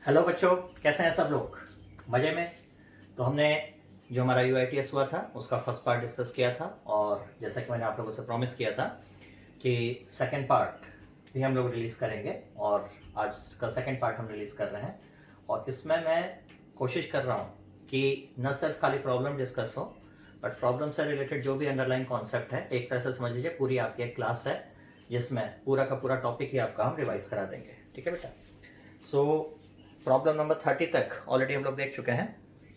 Hello बच्चों, कैसे हैं सब लोग? मजे में? तो हमने जो हमारा UITS हुआ था उसका फर्स्ट पार्ट डिस्कस किया था, और जैसा कि मैंने आप लोगों से प्रॉमिस किया था कि सेकंड पार्ट भी हम लोग रिलीज करेंगे, और आज का सेकंड पार्ट हम रिलीज कर रहे हैं। और इसमें मैं कोशिश कर रहा हूँ कि न सिर्फ खाली प्रॉब्लम डिस्कस हो, बट प्रॉब्लम से रिलेटेड जो भी अंडरलाइन कॉन्सेप्ट है, एक तरह से समझ लीजिए पूरी आपकी एक क्लास है जिसमें पूरा का पूरा टॉपिक ही आपका हम रिवाइज करा देंगे। ठीक है बेटा? सो प्रॉब्लम नंबर 30 तक ऑलरेडी हम लोग देख चुके हैं।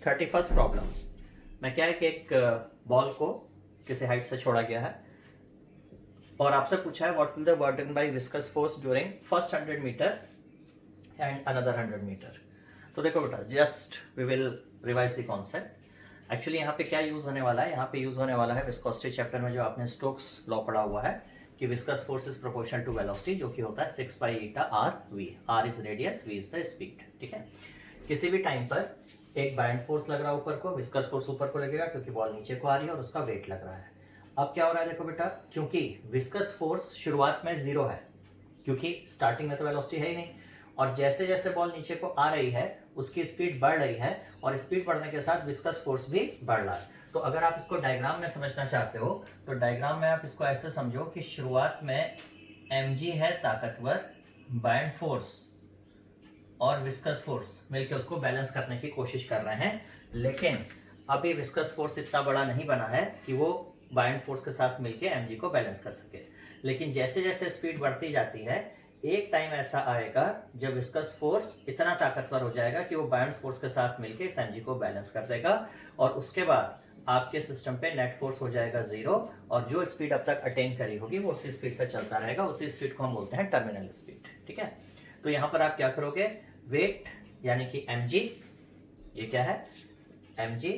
31st प्रॉब्लम में क्या है कि एक बॉल को किसी हाइट से छोड़ा गया है और आपसे पूछा है what will the burden by viscous force during first 100 metre and another 100 metre. तो देखो बेटा, just we will revise the concept. Actually यहाँ पे क्या यूज होने वाला है, यहाँ पे यूज होने वाला है विस्कोसिटी चैप्टर में जो आपने स्टोक्स लॉ पढ़ा हुआ है कि viscous force is proportional to velocity, जो कि होता है 6 pi eta r v. R is radius, v is the speed. ठीक है? किसी भी टाइम पर एक बाइंड फोर्स लग रहा है ऊपर को, विस्कस फोर्स ऊपर को लगेगा क्योंकि बॉल नीचे को आ रही है और उसका वेट लग रहा है। अब क्या हो रहा है देखो बेटा, क्योंकि विस्कस फोर्स शुरुआत में 0 है, क्योंकि स्टार्टिंग में तो वेलोसिटी है ही नहीं, और जैसे जैसे बॉल नीचे को आ रही है उसकी स्पीड बढ़ रही है, और स्पीड बढ़ने के साथ विस्कस फोर्स भी बढ़ रहा है। तो अगर आप इसको डायग्राम में समझना चाहते हो तो डायग्राम में आप इसको ऐसे समझो कि शुरुआत में mg है ताकतवर, बाइंड फोर्स और विस्कस फोर्स मिलकर उसको बैलेंस करने की कोशिश कर रहे हैं, लेकिन अभी विस्कस फोर्स इतना बड़ा नहीं बना है कि वो बाइंड फोर्स के साथ मिलकर mg को बैलेंस कर सके। लेकिन जैसे जैसे स्पीड बढ़ती जाती है, एक टाइम ऐसा आएगा जब विस्कस फोर्स इतना ताकतवर हो जाएगा कि वो बाइंड फोर्स के साथ मिलकर इस mg को बैलेंस कर देगा, और उसके बाद आपके सिस्टम पे नेट फोर्स हो जाएगा 0, और जो स्पीड अब तक अटेन करी होगी वो उसी स्पीड से चलता रहेगा। उसी स्पीड को हम बोलते हैं टर्मिनल स्पीड। ठीक है? तो यहां पर आप क्या करोगे, वेट यानी कि mg, ये क्या है, mg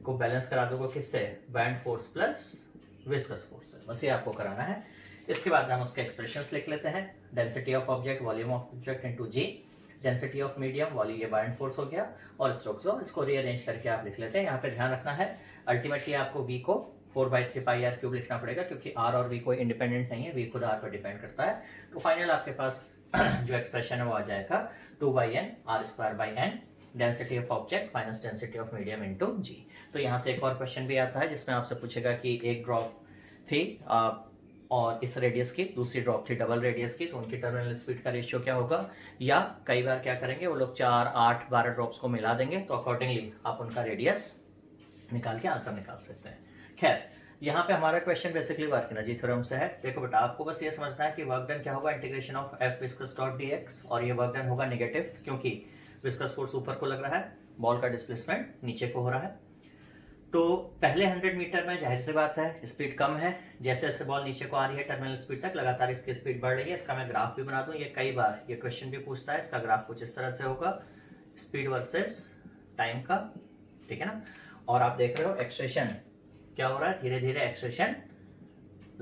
को बैलेंस करा दोगे किससे, band force plus viscous force से। बस ये आपको कराना है। इसके बाद हम उसके एक्सप्रेशंस लिख लेते हैं। Density of object, volume of object into g, density of medium, volume, ये बाइंड फोर्स हो गया, और स्ट्रोक्स हो, इसको रीअरेंज करके आप लिख लेते हैं। यहाँ पे ध्यान रखना है, अल्टीमेटली आपको v को 4/3 पाई आर क्यूब लिखना पड़ेगा, क्योंकि r और v कोई इंडिपेंडेंट नहीं है, v खुद r पर डिपेंड करता है। तो फाइनल आपके पास जो एक्सप्रेशन है वो आ जाएगा 2/n r²/n density of object minus density of medium into g। तो यहाँ से एक और क्वेश्चन भी आता है जिसमें आपसे पूछेगा कि एक ड्रॉप थी और इस रेडियस की, दूसरी ड्रॉप थी डबल रेडियस की, तो उनकी टर्मिनल स्पीड का रेशियो क्या होगा, या कई बार क्या करेंगे वो लोग 4, 8, 12 ड्रॉप्स को मिला देंगे, तो अकॉर्डिंगली आप उनका रेडियस निकाल के आंसर निकाल सकते हैं। खैर, यहाँ पे हमारा question basically work energy theorem से है। देखो बेटा, आपको बस ये समझना है कि वर्क डन क्या होगा, integration of F viscous dot dx, और ये वर्क डन होगा नेगेटिव, क्योंकि विस्कस फोर्स ऊपर को लग रहा है, बॉल का डिस्प्लेसमेंट नीचे को हो रहा है। तो पहले 100 मीटर में जाहिर सी बात है स्पीड कम है, जैसे जैसे बॉल नीचे को आ रही है टर्मिनल स्पीड तक लगातार इसकी स्पीड बढ़ रही है। इसका मैं ग्राफ भी बना दूं, ये कई बार ये क्वेश्चन भी पूछता है। इसका ग्राफ कुछ इस तरह से होगा, स्पीड वर्सेस टाइम का। ठीक है ना? और आप देख रहे हो एक्सप्रेशन क्या हो रहा है, धीरे धीरे एक्सप्रेशन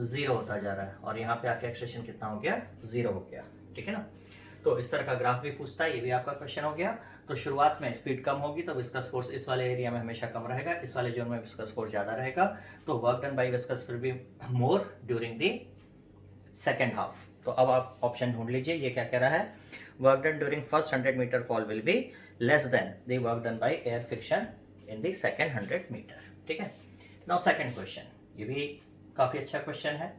0 होता जा रहा है, और यहाँ पे आके एक्सप्रेशन कितना हो गया, 0 हो गया। ठीक है ना? तो इस तरह का ग्राफ भी पूछता है, ये भी आपका क्वेश्चन हो गया। तो शुरुआत में स्पीड कम होगी तो विस्कस फोर्स इस वाले एरिया में हमेशा कम रहेगा, इस वाले जोन में विस्कस फोर्स ज्यादा रहेगा, तो work done bye viscous will be more during the second half. तो अब आप ऑप्शन ढूंढ लीजिए, ये क्या कह रहा है, work done during first 100 metre fall will be less than the work done by air friction in the second 100 metre. ठीक है? नाउ सेकेंड क्वेश्चन, ये भी काफी अच्छा क्वेश्चन है,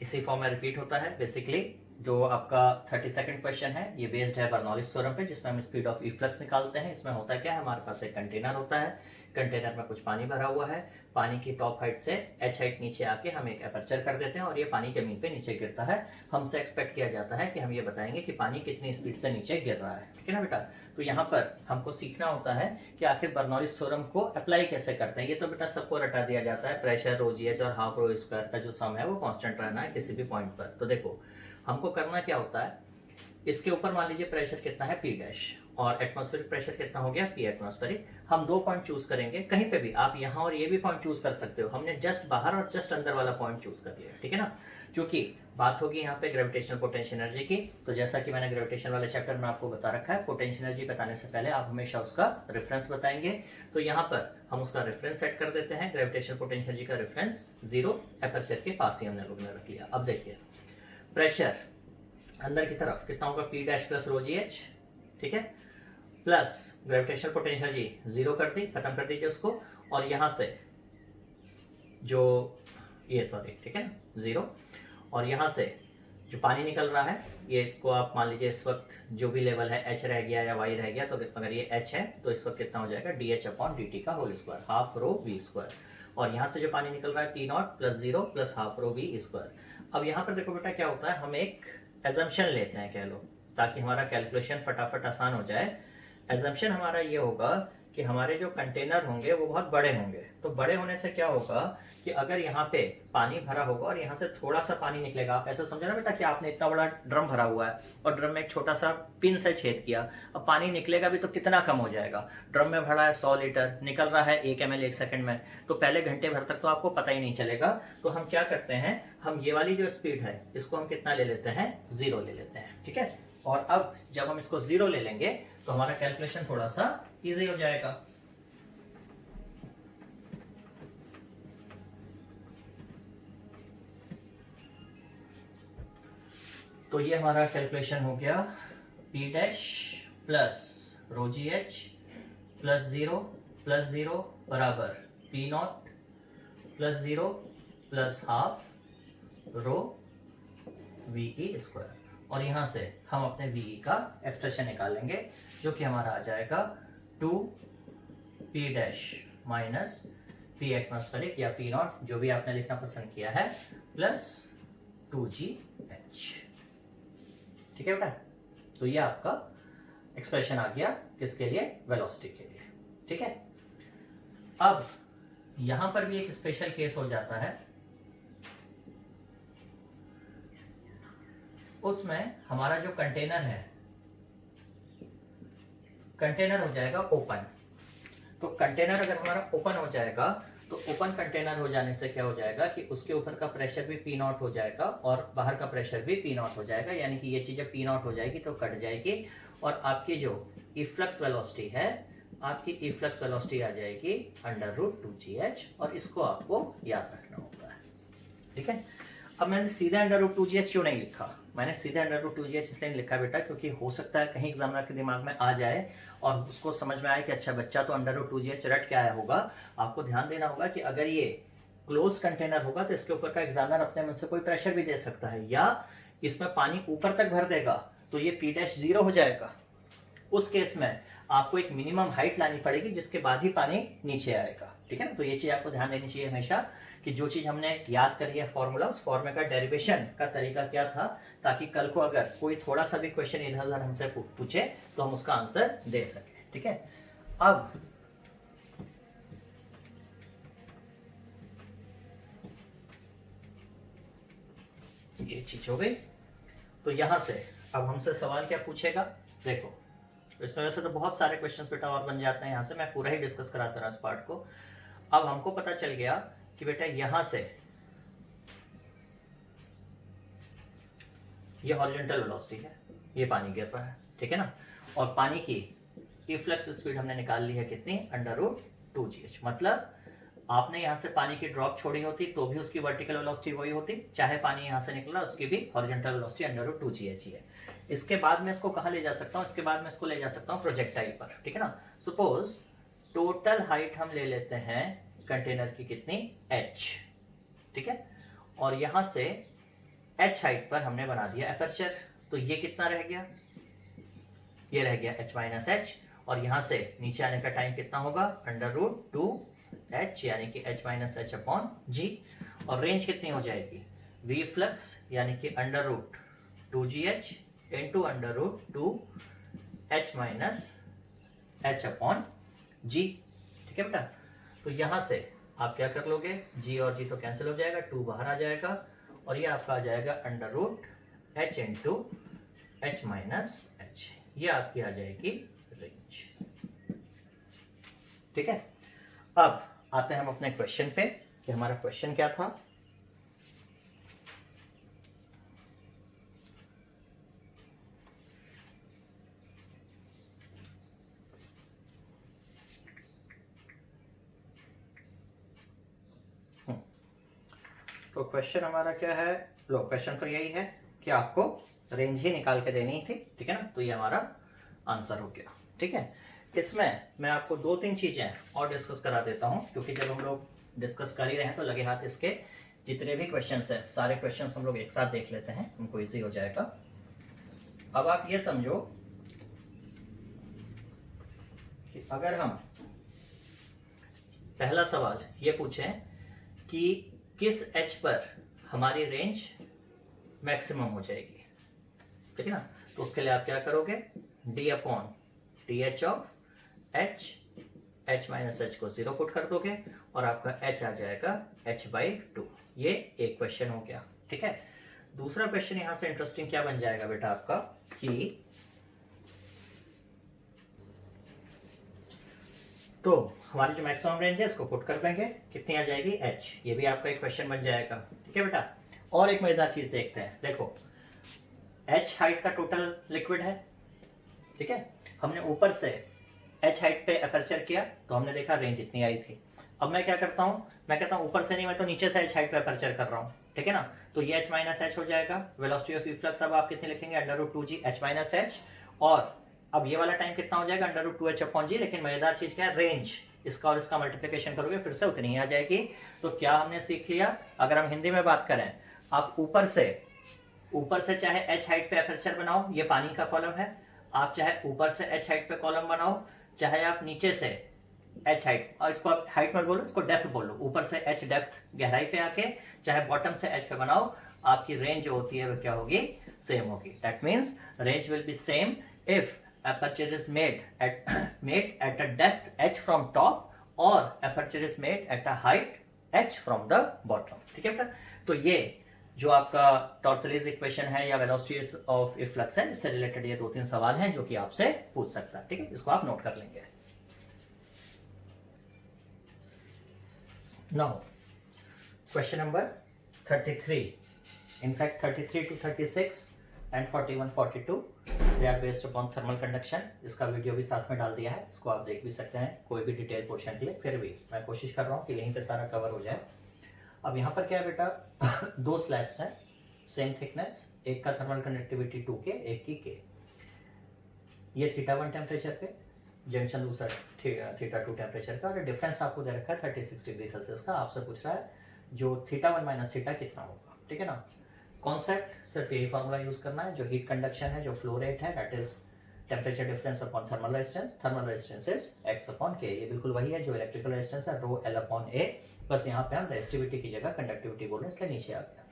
इसी फॉर्म में रिपीट होता है। बेसिकली जो आपका 32nd क्वेश्चन है ये बेस्ड है बर्नौलीज थ्योरम पे, जिसमें हम स्पीड ऑफ इफ्लक्स निकालते हैं। इसमें होता क्या है, हमारे पास एक कंटेनर होता है, कंटेनर में कुछ पानी भरा हुआ है, पानी की टॉप हाइट से h हाइट नीचे आके हम एक एपर्चर कर देते हैं, और ये पानी जमीन पे नीचे गिरता है। हमसे एक्सपेक्ट किया जाता है कि हम ये बताएंगे कि पानी कितनी स्पीड से नीचे गिर रहा है। ठीक है ना बेटा? तो यहाँ पर हमको सीखना होता है कि आखिर बर्नौलीज थ्योरम को अप्लाई कैसे करते हैं। ये तो बेटा सबको रटा दिया जाता है, प्रेशर ρgh और हाफ रो स्क्वायर का जो सम है वो कांस्टेंट रहना है किसी भी पॉइंट पर। तो देखो हमको करना क्या होता है, इसके ऊपर मान लीजिए प्रेशर कितना है P डैश, और एटमॉस्फेरिक प्रेशर कितना हो गया P एटमॉस्फेरिक। हम 2 पॉइंट चूज करेंगे, कहीं पे भी आप यहाँ और ये भी पॉइंट चूज कर सकते हो, हमने जस्ट बाहर और जस्ट अंदर वाला पॉइंट चूज कर लिया। ठीक है ना? क्योंकि बात होगी यहाँ पे ग्रेविटेशनल पोटेंशियल एनर्जी की, तो जैसा कि मैंने ग्रेविटेशन वाले चैप्टर में आपको बता रखा है, पोटेंशियल एनर्जी बताने से पहले आप हमेशा उसका रेफरेंस बताएंगे। तो यहाँ पर हम उसका रेफरेंस सेट कर देते हैं, ग्रेविटेशनल पोटेंशियल एनर्जी का रेफरेंस 0 एपर्चर के पास ही हमने लोग ने रख लिया। अब देखिए प्रेशर अंदर की तरफ कितना होगा P डैश प्लस ρgh। ठीक है, प्लस ग्रेविटेशनल पोटेंशियल जी जीरो कर दी, खत्म कर दीजिए उसको, और यहां से जो ये सॉरी ठीक है ना जीरो, और यहां से जो पानी निकल रहा है ये, इसको आप मान लीजिए इस वक्त जो भी लेवल है h रह गया या y रह गया, तो अगर ये h है तो इस वक्त कितना हो जाएगा dh अपॉन dt का whole square, half rho v square, और यहां से जो पानी निकल रहा है t not plus zero plus half rho v square. अब यहाँ पर देखो बेटा क्या होता है, हम एक एजम्पशन लेते हैं कह लो, ताकि हमारा कैलकुलेशन फटाफट आसान हो जाए। एजम्पशन हमारा ये होगा कि हमारे जो कंटेनर होंगे वो बहुत बड़े होंगे, तो बड़े होने से क्या होगा कि अगर यहाँ पे पानी भरा होगा और यहाँ से थोड़ा सा पानी निकलेगा, आप ऐसा समझो ना बेटा कि आपने इतना बड़ा ड्रम भरा हुआ है और ड्रम में एक छोटा सा पिन से छेद किया, अब पानी निकलेगा भी तो कितना कम हो जाएगा। ड्रम में भरा है 100 लीटर, निकल रहा है 1 ml 1 सेकंड में, तो पहले घंटे भर तक तो आपको पता ही नहीं चलेगा। तो हम क्या करते हैं, हम ये वाली जो स्पीड है इसको हम कितना ले लेते हैं, 0 ले लेते हैं, ठीक है। और अब जब हम इसको 0 ले लेंगे तो हमारा कैलकुलेशन थोड़ा सा इजी हो जाएगा। तो ये हमारा कैलकुलेशन हो गया, P डैश प्लस रो जी एच प्लस जीरो बराबर P not plus zero plus half row V E square, और यहां से हम अपने वी ई का एक्सप्रेशन निकालेंगे जो कि हमारा आ जाएगा 2P dash minus P atmospheric या P नॉट, जो भी आपने लिखना पसंद किया है, प्लस 2GH, ठीक है बेटा। तो ये आपका एक्सप्रेशन आ गया किसके लिए, वेलोसिटी के लिए, ठीक है। अब यहां पर भी एक स्पेशल केस हो जाता है, उसमें हमारा जो कंटेनर है, कंटेनर हो जाएगा ओपन। तो कंटेनर अगर हमारा ओपन हो जाएगा तो ओपन कंटेनर हो जाने से क्या हो जाएगा कि उसके ऊपर का प्रेशर भी P नॉट हो जाएगा और बाहर का प्रेशर भी P नॉट हो जाएगा, यानी कि ये चीज जब P नॉट हो जाएगी तो कट जाएगी, और आपकी जो इफ्लक्स वेलोसिटी है, आपकी इफ्लक्स वेलोसिटी आ जाएगी √2GH, और इसको आपको याद रखना होता है, ठीक है। अब मैंने सीधा √2GH क्यों नहीं लिखा, मैंने सीधे √2GH इसलिए नहीं लिखा बेटा, क्योंकि हो सकता है कहीं एग्जामिनर के दिमाग में आ जाए और उसको समझ में आए कि अच्छा बच्चा तो √2GH रट के आया होगा। आपको ध्यान देना होगा कि अगर ये क्लोज कंटेनर होगा तो इसके ऊपर का एग्जामिनर अपने मन से कोई प्रेशर भी दे सकता है, या इसमें पानी ऊपर तक भर देगा तो ये P डैश 0 हो जाएगा। उस केस में आपको एक मिनिमम हाइट लानी पड़ेगी जिसके बाद ही पानी नीचे आएगा, ठीक है ना। तो ये चीज आपको ध्यान देनी चाहिए हमेशा कि जो चीज हमने याद करी है फॉर्मूला, उस फॉर्मूले का डेरिवेशन का तरीका क्या था, ताकि कल को अगर कोई थोड़ा सा भी क्वेश्चन इधर उधर हमसे पूछे तो हम उसका आंसर दे सके, ठीक है। अब ये चीज हो गई, तो यहां से अब हमसे सवाल क्या पूछेगा, देखो इसमें वैसे तो बहुत सारे क्वेश्चंस बेटा और बन जाते हैं, यहां से मैं पूरा ही डिस्कस कराता रहा इस पार्ट को। अब हमको पता चल गया कि बेटा यहां से ये हॉरिजॉन्टल वेलोसिटी है, ये पानी गिर रहा है, ठीक है ना, और पानी की इफ्लक्स स्पीड हमने निकाल ली है कितनी, √2GH। मतलब आपने यहां से पानी की ड्रॉप छोड़ी होती तो भी उसकी वर्टिकल वेलोसिटी वही होती, चाहे पानी यहां से निकला उसकी भी हॉरिजॉन्टल वेलोसिटी √2GH ही है। इसके बाद में इसको कहां ले जा सकता हूं, इसके बाद में इसको ले जा सकता हूं प्रोजेक्टाइल पर, ठीक है ना। सपोज टोटल हाइट हम ले लेते हैं कंटेनर की कितनी, h, ठीक है, और यहां से h हाइट पर हमने बना दिया एपर्चर, तो ये कितना रह गया, ये रह गया h माइनस h, और यहां से नीचे आने का टाइम कितना होगा, √2h, यानी कि h minus h upon g, और रेंज कितनी हो जाएगी, v फ्लक्स यानी कि √2GH into √2h minus h upon g, ठीक है बेटा। तो यहां से आप क्या कर लोगे, g और g तो कैंसिल हो जाएगा, 2 बाहर आ जाएगा, और ये आपका आ जाएगा √h into h minus h, ये आपकी आ जाएगी रेंज, ठीक है। अब आते हैं हम अपने क्वेश्चन पे कि हमारा क्वेश्चन क्या था। तो क्वेश्चन हमारा क्या है, लो क्वेश्चन तो यही है कि आपको रेंज ही निकाल के देनी थी, ठीक है ना। तो ये हमारा आंसर हो गया। ठीक है, इसमें मैं आपको 2-3 चीजें और डिस्कस करा देता हूं, क्योंकि जब हम लोग डिस्कस कर ही रहे हैं तो लगे हाथ इसके जितने भी क्वेश्चंस हैं सारे क्वेश्चंस हम लोग एक साथ देख लेते हैं, हमको इजी हो जाएगा। अब आप ये समझो कि अगर हम पहला सवाल ये पूछें कि किस एच पर हमारी रेंज मैक्सिमम हो जाएगी, ठीक है ना, तो उसके लिए आप क्या करोगे, D upon T H of H, H minus H को 0 पुट कर दोगे और आपका एच आ जाएगा h/2। ये एक क्वेश्चन हो गया। ठीक है, दूसरा क्वेश्चन यहां से इंटरेस्टिंग क्या बन जाएगा बेटा आपका कि तो हमारी जो मैक्सिमम रेंज है इसको पुट कर देंगे, कितनी आ जाएगी h, ये भी आपका एक क्वेश्चन बन जाएगा। ठीक है बेटा, और एक मजेदार चीज देखते हैं, देखो h हाइट का टोटल लिक्विड है, ठीक है, हमने ऊपर से h हाइट पे अपर्चर किया तो हमने देखा रेंज इतनी आई थी। अब मैं क्या करता हूं, मैं कहता हूं ऊपर से नहीं, मैं तो नीचे से h हाइट पे अपर्चर कर रहा हूं, ठीक है ना, तो ये h माइनस एच हो जाएगा। वेलोसिटी ऑफ इफ्लक्स अब आप कितनी लिखेंगे, √2g h माइनस एच, और अब ये वाला टाइम कितना हो जाएगा, √2h अपॉन जी। लेकिन मजेदार चीज क्या है, रेंज इसका और इसका मल्टीप्लिकेशन करोगे फिर से उतनी ही आ जाएगी। तो क्या हमने सीख लिया, अगर हम हिंदी में बात करें, आप ऊपर से चाहे h हाइट पे अपर्चर बनाओ, ये पानी का कॉलम है, आप चाहे ऊपर से h हाइट पे कॉलम बनाओ, चाहे आप नीचे से h हाइट, और इसको आप हाइट मत बोलो, इसको डेप्थ बोलो, ऊपर से h डेप्थ गहराई पे आके चाहे बॉटम से h पे बनाओ, आपकी रेंज जो होती है वो क्या होगी, सेम होगी। That means range will be same if aperture is made at a depth h from top or aperture is made at a height h from the bottom। ठीक है बेटा, तो ये जो आपका टॉर्सलीज इक्वेशन है या वेलोसिटी ऑफ इफ्लक्स है, इससे रिलेटेड ये 2-3 सवाल हैं जो कि आपसे पूछ सकता है। ठीक है, इसको आप नोट कर लेंगे। Now question number 33, in fact 33 to 36 and 41, 42 they are based upon thermal conduction। इसका वीडियो भी साथ में डाल दिया है, इसको आप देख भी सकते हैं कोई भी डिटेल पोर्शन के लिए। फिर भी मैं कोशिश कर रहा हूँ कि यहीं पे सारा कवर हो जाए। अब यहाँ पर क्या है बेटा, 2 स्लैब्स हैं सेम थिकनेस, एक का थर्मल कंडक्टिविटी 2K, एक की K। ये θ1 टेम्परेचर पे, जंक्शन दूसरा θ2 टेम्परेचर का, और डिफरेंस आपको दे रखा है 36 डिग्री सेल्सियस का। आपसे पूछ रहा है जो θ1 माइनस θ कितना होगा। ठीक है ना, कॉन्सेप्ट सिर्फ यही फॉर्मूला यूज करना है, जो हीट कंडक्शन है, जो फ्लो रेट है, that is temperature difference upon thermal resistance, thermal resistance is x upon k। ये बिल्कुल वही है जो इलेक्ट्रिकल रेजिस्टेंस है, ρ L अपॉन A, बस यहाँ पे हम रेजिस्टिविटी की जगह कंडक्टिविटी बोल रहे हैं, इसलिए नीचे आ गया।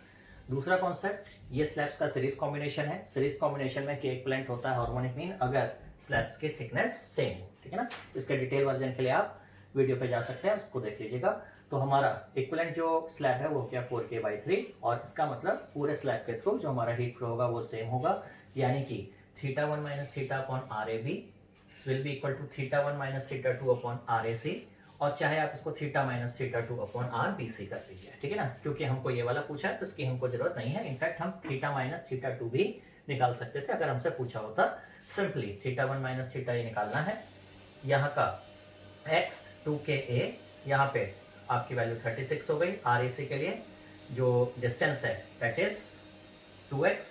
दूसरा कॉन्सेप्ट, ये स्लैब्स का सीरीज कॉम्बिनेशन है, सीरीज कॉम्बिनेशन में k इक्विवेलेंट होता है हार्मोनिक मीन अगर स्लैब्स की थिकनेस सेम हो। ठीक है ना, इसके डिटेल वर्जन के लिए आप वीडियो पे जा सकते हैं, उसको देख लीजिएगा। तो हमारा इक्विवेलेंट जो स्लैब है वो क्या 4K/3, और इसका मतलब पूरे स्लैब के थ्रू जो हमारा हीट फ्लो होगा वो सेम होगा, यानी कि θ1 minus θ upon RAB will be equal to θ1 minus θ2 upon RAC, और चाहे आप इसको θ माइनस θ2 अपॉन RBC कर दीजिए। ठीक है ना, क्योंकि हमको ये वाला पूछा है तो इसकी हमको जरूरत नहीं है। इनफैक्ट हम θ माइनस θ2 भी निकाल सकते थे अगर हमसे पूछा होता। सिंपली θ1 माइनस θ ये निकालना है, यहाँ का x 2KA, यहाँ पे आपकी वैल्यू 36 हो गई। RAC के लिए जो डिस्टेंस है दैट इज 2x,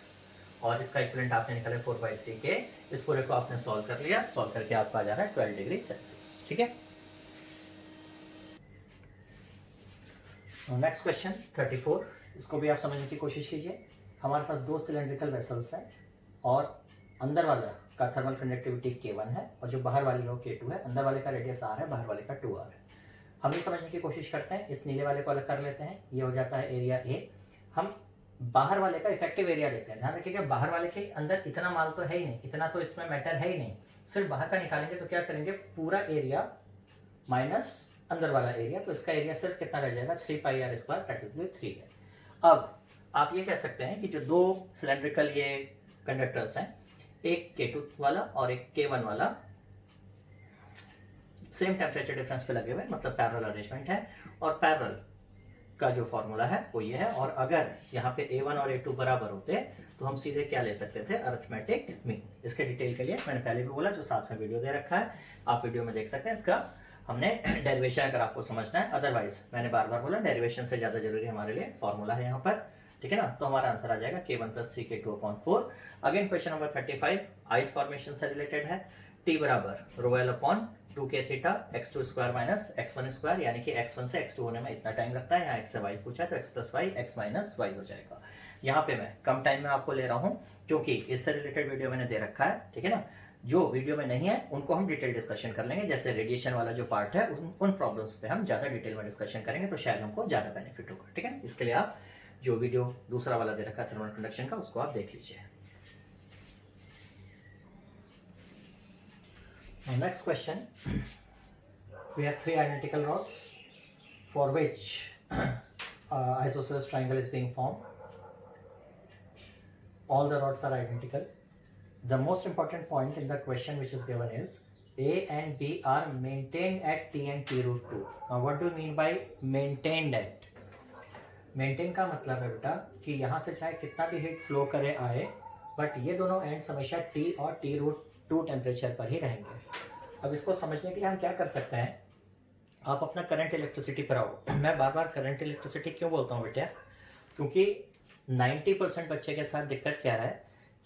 और इसका इक्विवेलेंट आपने निकाला 4/3K। इस पूरे को आपने सॉल्व कर लिया, सॉल्व करके आपका आ जा रहा है 12 डिग्री सेल्सियस। ठीक है, नेक्स्ट क्वेश्चन 34, इसको भी आप समझने की कोशिश कीजिए। हमारे पास 2 सिलेंड्रिकल वेसल्स हैं और अंदर वाला का थर्मल कंडक्टिविटी K1 है और जो बाहर वाली हो K2 है। अंदर वाले का रेडियस R है, बाहर वाले का 2R है। हम ये समझने की कोशिश करते हैं, इस नीले वाले को अलग कर लेते हैं, ये हो जाता है एरिया A। हम बाहर वाले का इफेक्टिव एरिया लेते हैं। ध्यान रखिएगा बाहर वाले के अंदर इतना माल तो है ही नहीं, इतना तो इसमें मैटर है ही नहीं, सिर्फ बाहर का निकालेंगे तो क्या करेंगे, पूरा एरिया माइनस अंदर वाला एरिया, तो इसका एरिया सिर्फ कितना रह जाएगा 3πr² दैट इज 3 है। अब आप ये कह सकते हैं कि जो 2 सिलेंड्रिकल ये कंडक्टर्स हैं, एक K2 वाला और एक K1 वाला सेम टेम्परेचर डिफरेंस पे लगे हुए, मतलब पैरेलल अरेंजमेंट है, और पैरेलल का जो फॉर्मूला है वो ये है। और अगर यहाँ पे A1 और A2 बराबर होते तो हम सीधे क्या ले सकते थे, अरिथमेटिक मीन। इसके डिटेल के लिए मैंने पहले भी बोला, जो साथ में वीडियो दे रखा है आप वीडियो में देख सकते हैं। इसका हमने डेरिवेशन अगर आपको समझना है, अदरवाइज मैंने बार बार बोला डेरिवेशन से ज्यादा जरूरी हमारे लिए फॉर्मूला है यहाँ पर। ठीक है ना, तो हमारा आंसर आ जाएगा K1 + 3K2/4। Again question number 35, ice formation से रिलेटेड है। टी बराबर rho L upon 2k theta x2 square minus x1 square, यानी कि x1 से x2 होने में इतना टाइम लगता है। यहाँ x से y पूछा तो x plus y x minus y हो जाएगा। यहाँ पे मैं कम टाइम में आपको ले रहा हूँ क्योंकि इससे रिलेटेड वीडियो मैंने दे रखा है, ठीक है ना। जो वीडियो में नहीं है उनको हम डिटेल डिस्कशन कर लेंगे, जैसे रेडिएशन वाला जो पार्ट है उन प्रॉब्लम्स पे हम ज्यादा डिटेल में डिस्कशन करेंगे, तो शायद हमको ज्यादा बेनिफिट होगा, ठीक है। इसके लिए आप जो वीडियो दूसरा वाला दे रखा है थर्मल कंडक्शन का, उसको आप देख लीजिए। Next question, we have three identical rods for which isosceles triangle is being formed. All the rods are identical. The most important point in the question which is given is A and B are maintained at T and T root 2. Now what do you mean by maintained at? Maintain का मतलब है बेटा कि यहाँ से चाहे कितना भी हीट फ्लो करे आए, बट ये दोनों एंड्स हमेशा T और T रूट 2 टेम्परेचर पर ही रहेंगे। अब इसको समझने के लिए हम क्या कर सकते हैं, आप अपना करंट इलेक्ट्रिसिटी पर आओ। मैं बार बार करंट इलेक्ट्रिसिटी क्यों बोलता हूँ बेटा, क्योंकि 90% बच्चे के साथ दिक्कत क्या है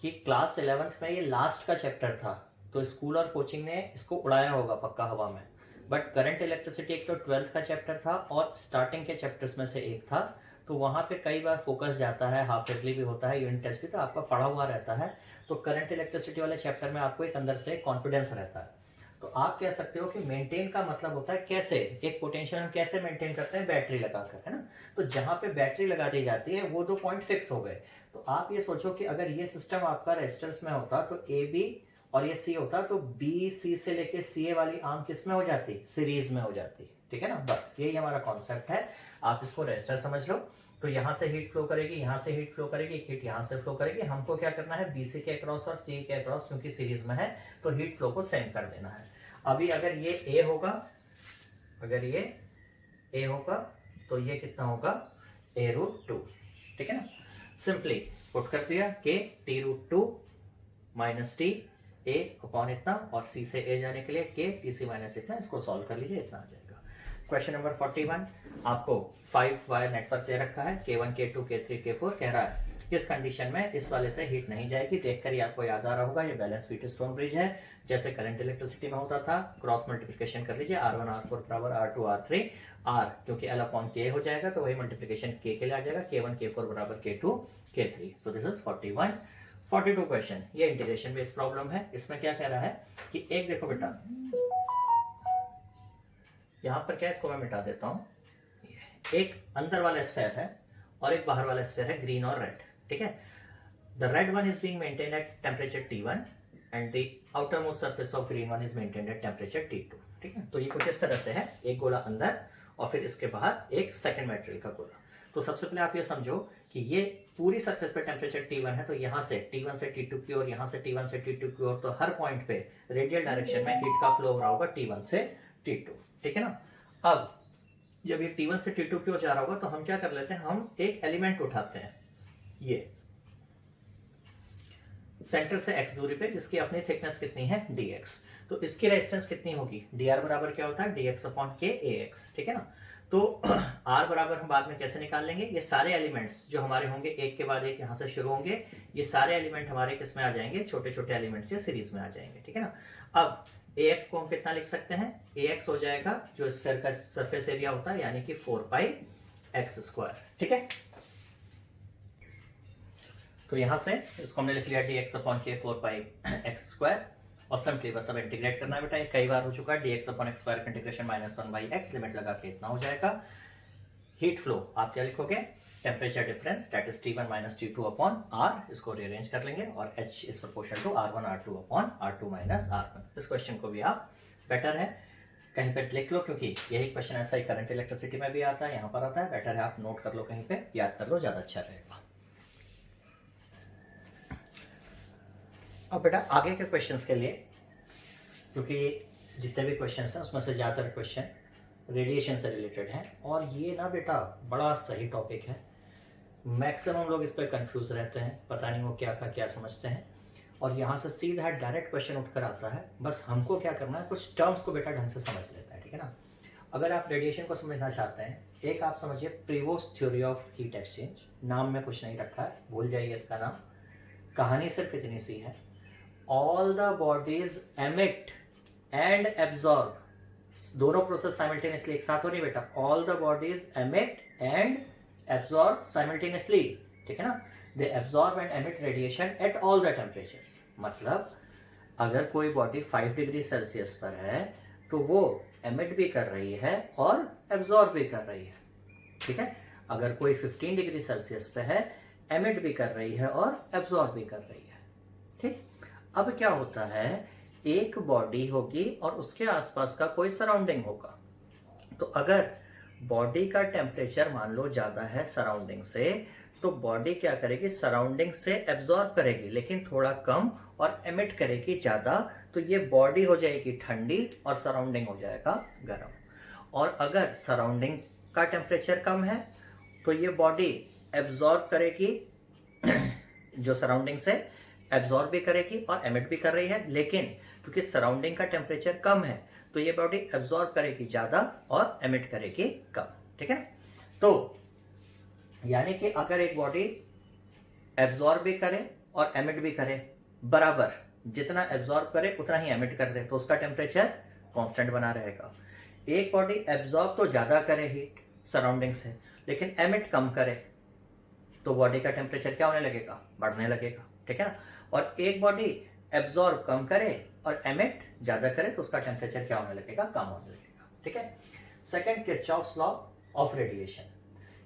कि क्लास 11th में ये लास्ट का चैप्टर था, तो स्कूल और कोचिंग ने इसको उड़ाया होगा पक्का हवा में। बट करंट इलेक्ट्रिसिटी एक तो 12th का चैप्टर था और स्टार्टिंग के चैप्टर्स में से एक था, तो वहाँ पे कई बार फोकस जाता है, हाफ ईयरली भी होता है, यूनिट टेस्ट भी, तो आपका पढ़ा हुआ रहता है। तो करंट इलेक्ट्रिसिटी वाले चैप्टर में आपको एक अंदर से कॉन्फिडेंस रहता है। तो आप कह सकते हो कि मेंटेन का मतलब होता है कैसे, एक पोटेंशियल हम कैसे मेंटेन करते हैं, बैटरी लगाकर, है ना। तो जहां पे बैटरी लगा दी जाती है वो दो पॉइंट फिक्स हो गए। तो आप ये सोचो कि अगर ये सिस्टम आपका रेजिस्टेंस में होता तो ए बी और ये सी होता, तो बी सी से लेके सी ए वाली आर्म किस में हो जाती, सीरीज में हो जाती, ठीक है ना। बस यही हमारा कॉन्सेप्ट है, आप इसको रेजिस्टर समझ लो। तो यहां से हीट फ्लो करेगी, यहां से हीट फ्लो करेगी, हीट यहां से फ्लो करेगी। हमको क्या करना है, बीसी के अक्रॉस और सी के अक्रॉस, क्योंकि सीरीज में है तो हीट फ्लो को सेम कर देना है। अभी अगर ये ए होगा, अगर ये ए होगा तो ये कितना होगा, ए रूट 2, ठीक है ना। सिंपली पुट कर दिया k t root 2 minus t a upon इतना, और सी से ए जाने के लिए के टी सी माइनस इतना, इसको सॉल्व कर लीजिए, इतना आ जाएगा। क्वेश्चन नंबर 41, आपको 5 वायर नेटवर्क दे रखा है, K1 K2 K3 K4, कह रहा है किस कंडीशन में इस वाले से हीट नहीं जाएगी। देखकर ही आपको याद आ रहा होगा ये बैलेंस व्हीटस्टोन ब्रिज है, जैसे करंट इलेक्ट्रिसिटी में होता था। क्रॉस मल्टीप्लिकेशन कर लीजिए, R1 R4 बराबर R2 R3, R क्योंकि L अपॉन K हो जाएगा तो वही मल्टीप्लिकेशन K के लिए आ जाएगा, K1 K4 बराबर K2 K3। So this is 41। 42 question, ये इंटीग्रेशन बेस्ड प्रॉब्लम है। इसमें क्या कह रहा है कि एक देखो बेटा, यहां पर क्या, इसको मैं मिटा देता हूं, एक अंदर वाला स्फेयर है और एक बाहर वाला स्फेयर है, ग्रीन और रेड, ठीक है। The red one is being maintained at temperature T1 and the outer most surface of green one is maintained at temperature T2, ठीक है। तो ये कुछ इस तरह से है, एक गोला अंदर और फिर इसके बाहर एक सेकंड मटेरियल का गोला। तो सबसे पहले आप ये समझो कि ये पूरी सरफेस पे टेम्परेचर T1 है, तो यहाँ से T1 से T2 की ओर, यहाँ से T1 से T2 की ओर, तो हर पॉइंट पे रेडियल डायरेक्शन में हीट का फ्लो हो रहा होगा T1 से T2, ठीक है ना। अब जब ये T1 से T2 की ओर जा रहा होगा तो हम क्या कर लेते हैं, हम एक एलिमेंट उठाते हैं, ये सेंटर से x दूरी पे, जिसकी अपनी थिकनेस कितनी है, dx। तो इसकी रेजिस्टेंस कितनी होगी, dr बराबर क्या होता है, dx अपॉन k ax, ठीक है ना। तो r बराबर हम बाद में कैसे निकाल लेंगे, ये सारे एलिमेंट्स जो हमारे होंगे एक के बाद एक यहाँ से शुरू होंगे, ये सारे एलिमेंट हमारे किस में आ जाएंगे, छोटे छोटे एलिमेंट्स या सीरीज में आ जाएंगे, ठीक है ना। अब ax को हम कितना लिख सकते हैं, ax हो जाएगा जो स्फीयर का सरफेस एरिया होता है, यानी कि 4 पाई x स्क्वायर, ठीक है। तो यहां से इसको हमने लिख लिया dx अपॉन k 4 पाई x स्क्वायर, और सिंपली बस अब इंटीग्रेट करना है बेटा, ये कई बार हो चुका है। dx अपॉन x स्क्वायर का इंटीग्रेशन -1 बाई x, लिमिट लगा के इतना हो जाएगा। हीट फ्लो आप क्या लिखोगे, temperature difference that is T1 minus T2 upon R, इसको रीअरेंज कर लेंगे, और H is proportional to R1 R2 अपॉन R2 माइनस R1। इस क्वेश्चन को भी आप बेटर है कहीं पे लिख लो, क्योंकि यही क्वेश्चन ऐसा ही करंट इलेक्ट्रिसिटी में भी आता है, यहाँ पर आता है। बेटर है आप नोट कर लो, कहीं पे याद कर लो, ज्यादा अच्छा रहेगा। अब बेटा आगे के क्वेश्चंस के लिए, क्योंकि जितने भी क्वेश्चंस हैं उसमें से ज़्यादातर क्वेश्चन रेडिएशन से रिलेटेड हैं, और ये ना बेटा बड़ा सही टॉपिक है। मैक्सिमम लोग इस पर कंफ्यूज रहते हैं, पता नहीं वो क्या का क्या समझते हैं, और यहाँ से सीधा डायरेक्ट क्वेश्चन उठकर आता है। बस हमको क्या करना है, कुछ टर्म्स को बेटा ढंग से समझ लेता है, ठीक है ना। अगर आप रेडिएशन को समझना चाहते हैं, एक आप समझिए Prevost theory of heat exchange, नाम में कुछ नहीं रखा है, भूल जाइए इसका नाम, कहानी सिर्फ इतनी सी है। All the bodies emit and absorb, दोनों प्रोसेस साइमल्टेनियसली एक साथ हो रही बेटा, all the bodies emit and absorb simultaneously, ठीक है ना, they absorb and emit radiation at all the temperatures. मतलब अगर कोई बॉडी 5 डिग्री सेल्सियस पर है तो वो एमिट भी कर रही है और एब्जॉर्ब भी कर रही है, ठीक है। अगर कोई 15 डिग्री सेल्सियस पे है, एमिट भी कर रही है और एब्जॉर्ब भी कर रही है, ठीक। अब क्या होता है, एक बॉडी होगी और उसके आसपास का कोई सराउंडिंग होगा। तो अगर बॉडी का टेम्परेचर मान लो ज्यादा है सराउंडिंग से, तो बॉडी क्या करेगी, सराउंडिंग से एब्जॉर्ब करेगी लेकिन थोड़ा कम और एमिट करेगी ज्यादा, तो ये बॉडी हो जाएगी ठंडी और सराउंडिंग हो जाएगा गर्म। और अगर सराउंडिंग का टेम्परेचर कम है तो ये बॉडी एब्जॉर्ब करेगी जो सराउंडिंग से एब्जॉर्ब भी करेगी और एमिट भी कर रही है, लेकिन क्योंकि सराउंडिंग का टेम्परेचर कम है तो ये बॉडी एब्जॉर्ब करेगी ज्यादा और एमिट करेगी कम, ठीक है ना। तो यानी कि अगर एक बॉडी एब्जॉर्ब भी करे और एमिट भी करे बराबर, जितना एब्जॉर्ब करे उतना ही एमिट कर दे, तो उसका टेम्परेचर कांस्टेंट बना रहेगा। एक बॉडी एब्जॉर्ब तो ज्यादा करे हीट सराउंडिंग से, लेकिन एमिट कम करे, तो बॉडी का टेम्परेचर क्या होने लगेगा, बढ़ने लगेगा, ठीक है ना। और एक बॉडी एब्जॉर्ब कम करे और एमिट ज्यादा करे, तो उसका टेम्परेचर क्या होने लगेगा, कम होने लगेगा, ठीक है। Second, Kirchhoff's law of radiation,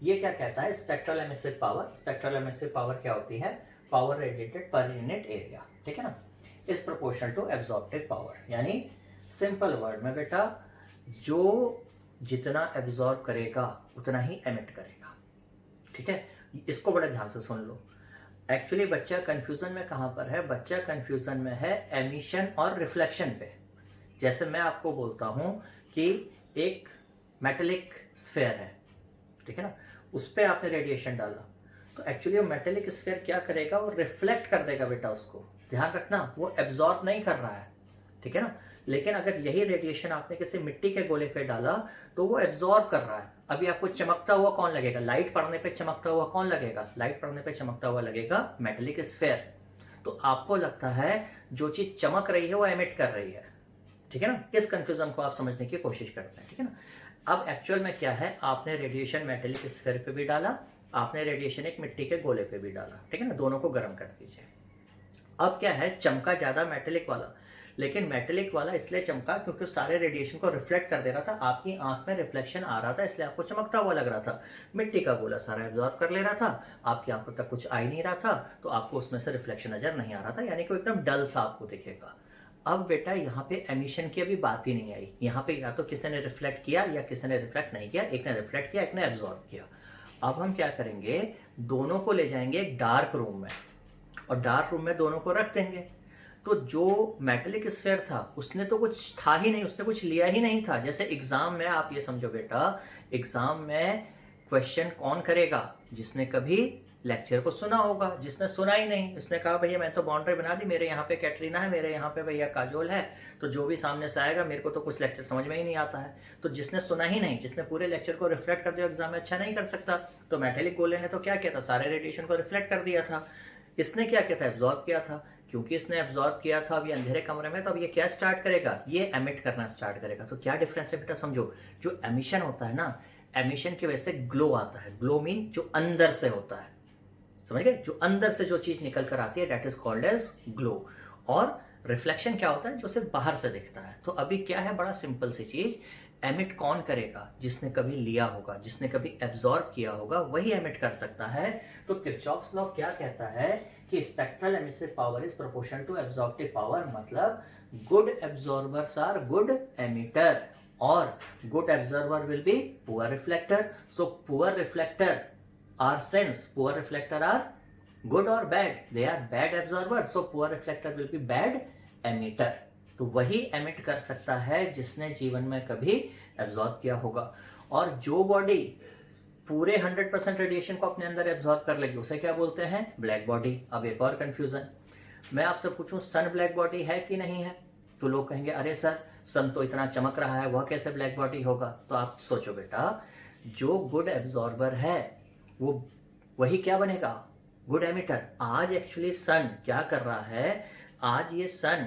ये क्या कहता है, spectral emissive power. Spectral emissive power क्या होती है, power radiated per unit area, ठीक है ना, is proportional to absorptive power. यानी सिंपल वर्ड में बेटा, जो जितना एब्जॉर्ब करेगा उतना ही एमिट करेगा, ठीक है। इसको बड़े ध्यान से सुन लो। एक्चुअली बच्चा कंफ्यूजन में कहां पर है, बच्चा कंफ्यूजन में है एमिशन और रिफ्लेक्शन पे। जैसे मैं आपको बोलता हूं कि एक मेटेलिक स्फेयर है, ठीक है ना, उस पे आपने रेडिएशन डाला, तो एक्चुअली वो मेटेलिक स्फीयर क्या करेगा, वो रिफ्लेक्ट कर देगा बेटा, उसको ध्यान रखना, वो एब्जॉर्ब नहीं कर रहा है, ठीक है ना। लेकिन अगर यही रेडिएशन आपने किसी मिट्टी के गोले पे डाला तो वो एब्जॉर्ब कर रहा है। अभी आपको चमकता हुआ कौन लगेगा, लाइट पड़ने पे चमकता हुआ कौन लगेगा, लाइट पड़ने पे चमकता हुआ लगेगा मेटेलिक स्फीयर। तो आपको लगता है जो चीज चमक रही है वो एमिट कर रही है, ठीक है ना। इस कंफ्यूजन को आप समझने की कोशिश करते हैं, ठीक है ना। अब एक्चुअल में क्या है, आपने रेडिएशन मेटेलिक स्फीयर पे भी डाला, आपने रेडिएशन एक मिट्टी के गोले पे भी डाला, ठीक है ना, दोनों को गर्म कर दीजिए। अब क्या है, चमका ज्यादा मेटेलिक वाला, लेकिन मेटेलिक वाला इसलिए चमका क्योंकि सारे रेडिएशन को रिफ्लेक्ट कर दे रहा था, आपकी आंख में रिफ्लेक्शन आ रहा था इसलिए आपको चमकता हुआ लग रहा था। मिट्टी का गोला सारा एब्जॉर्ब कर ले रहा था, आपकी आंखों तक कुछ आ ही नहीं रहा था, तो आपको उसमें से रिफ्लेक्शन नजर नहीं आ रहा था, यानी कि एकदम डल सा आपको दिखेगा। अब बेटा यहाँ पे एमिशन की अभी बात ही नहीं आई, यहाँ पे या तो किसी ने रिफ्लेक्ट किया या किसी ने रिफ्लेक्ट नहीं किया, एक ने रिफ्लेक्ट किया एक ने एब्जॉर्ब किया। अब हम क्या करेंगे, दोनों को ले जाएंगे एक डार्क रूम में और डार्क रूम में दोनों को रख देंगे। तो जो मेटेलिक स्फीयर था उसने तो कुछ था ही नहीं, उसने कुछ लिया ही नहीं था। जैसे एग्जाम में आप ये समझो बेटा, एग्जाम में क्वेश्चन कौन करेगा, जिसने कभी लेक्चर को सुना होगा, जिसने सुना ही नहीं इसने कहा भैया मैं तो बाउंड्री बना दी, मेरे यहाँ पे कैटरीना है, मेरे यहाँ पे भैया काजोल है, तो जो भी सामने से आएगा मेरे को तो कुछ लेक्चर समझ में ही नहीं आता है। तो जिसने सुना ही नहीं, जिसने पूरे लेक्चर को रिफ्लेक्ट कर दिया, एग्जाम में अच्छा नहीं कर सकता। तो मेटेलिक गोले ने तो क्या किया था, सारे रेडिएशन को रिफ्लेक्ट कर दिया था। इसने क्या किया था, एब्जॉर्ब किया था। क्योंकि इसने एब्जॉर्ब किया था अभी अंधेरे कमरे में, तो अब ये क्या स्टार्ट करेगा, ये एमिट करना स्टार्ट करेगा। तो क्या डिफरेंस है बेटा, समझो, जो एमिशन होता है ना, एमिशन की वजह से ग्लो आता है। ग्लो मीन जो अंदर से होता है, समझ गए, जो अंदर से जो चीज निकल कर आती है, that is called as glow. और रिफ्लेक्शन क्या होता है, जो सिर्फ बाहर से दिखता है। तो अभी क्या है, बड़ा सिंपल सी चीज, एमिट कौन करेगा, जिसने कभी लिया होगा, जिसने कभी एब्जॉर्ब किया होगा, वही एमिट कर सकता है। तो किरचॉफ्स लॉ क्या कहता है कि spectral emissive power is proportional to absorptive power. मतलब good absorbers are good emitter और good absorber will be poor reflector. So poor reflector are sense, poor reflector are good or bad, they are bad absorber, so poor reflector will be bad emitter। तो वही emit कर सकता है जिसने जीवन में कभी एब्जॉर्ब किया होगा। और जो बॉडी पूरे 100% रेडिएशन को अपने अंदर एब्जॉर्ब कर लेगी उसे क्या बोलते हैं, ब्लैक बॉडी। अब एक और कंफ्यूजन, मैं आपसे पूछूं सन ब्लैक बॉडी है कि नहीं है, तो लोग कहेंगे अरे सर सन तो इतना चमक रहा है, वह कैसे ब्लैक बॉडी होगा। तो आप सोचो बेटा, जो गुड एब्जॉर्बर है वो वही क्या बनेगा, गुड एमिटर। आज एक्चुअली सन क्या कर रहा है, आज ये सन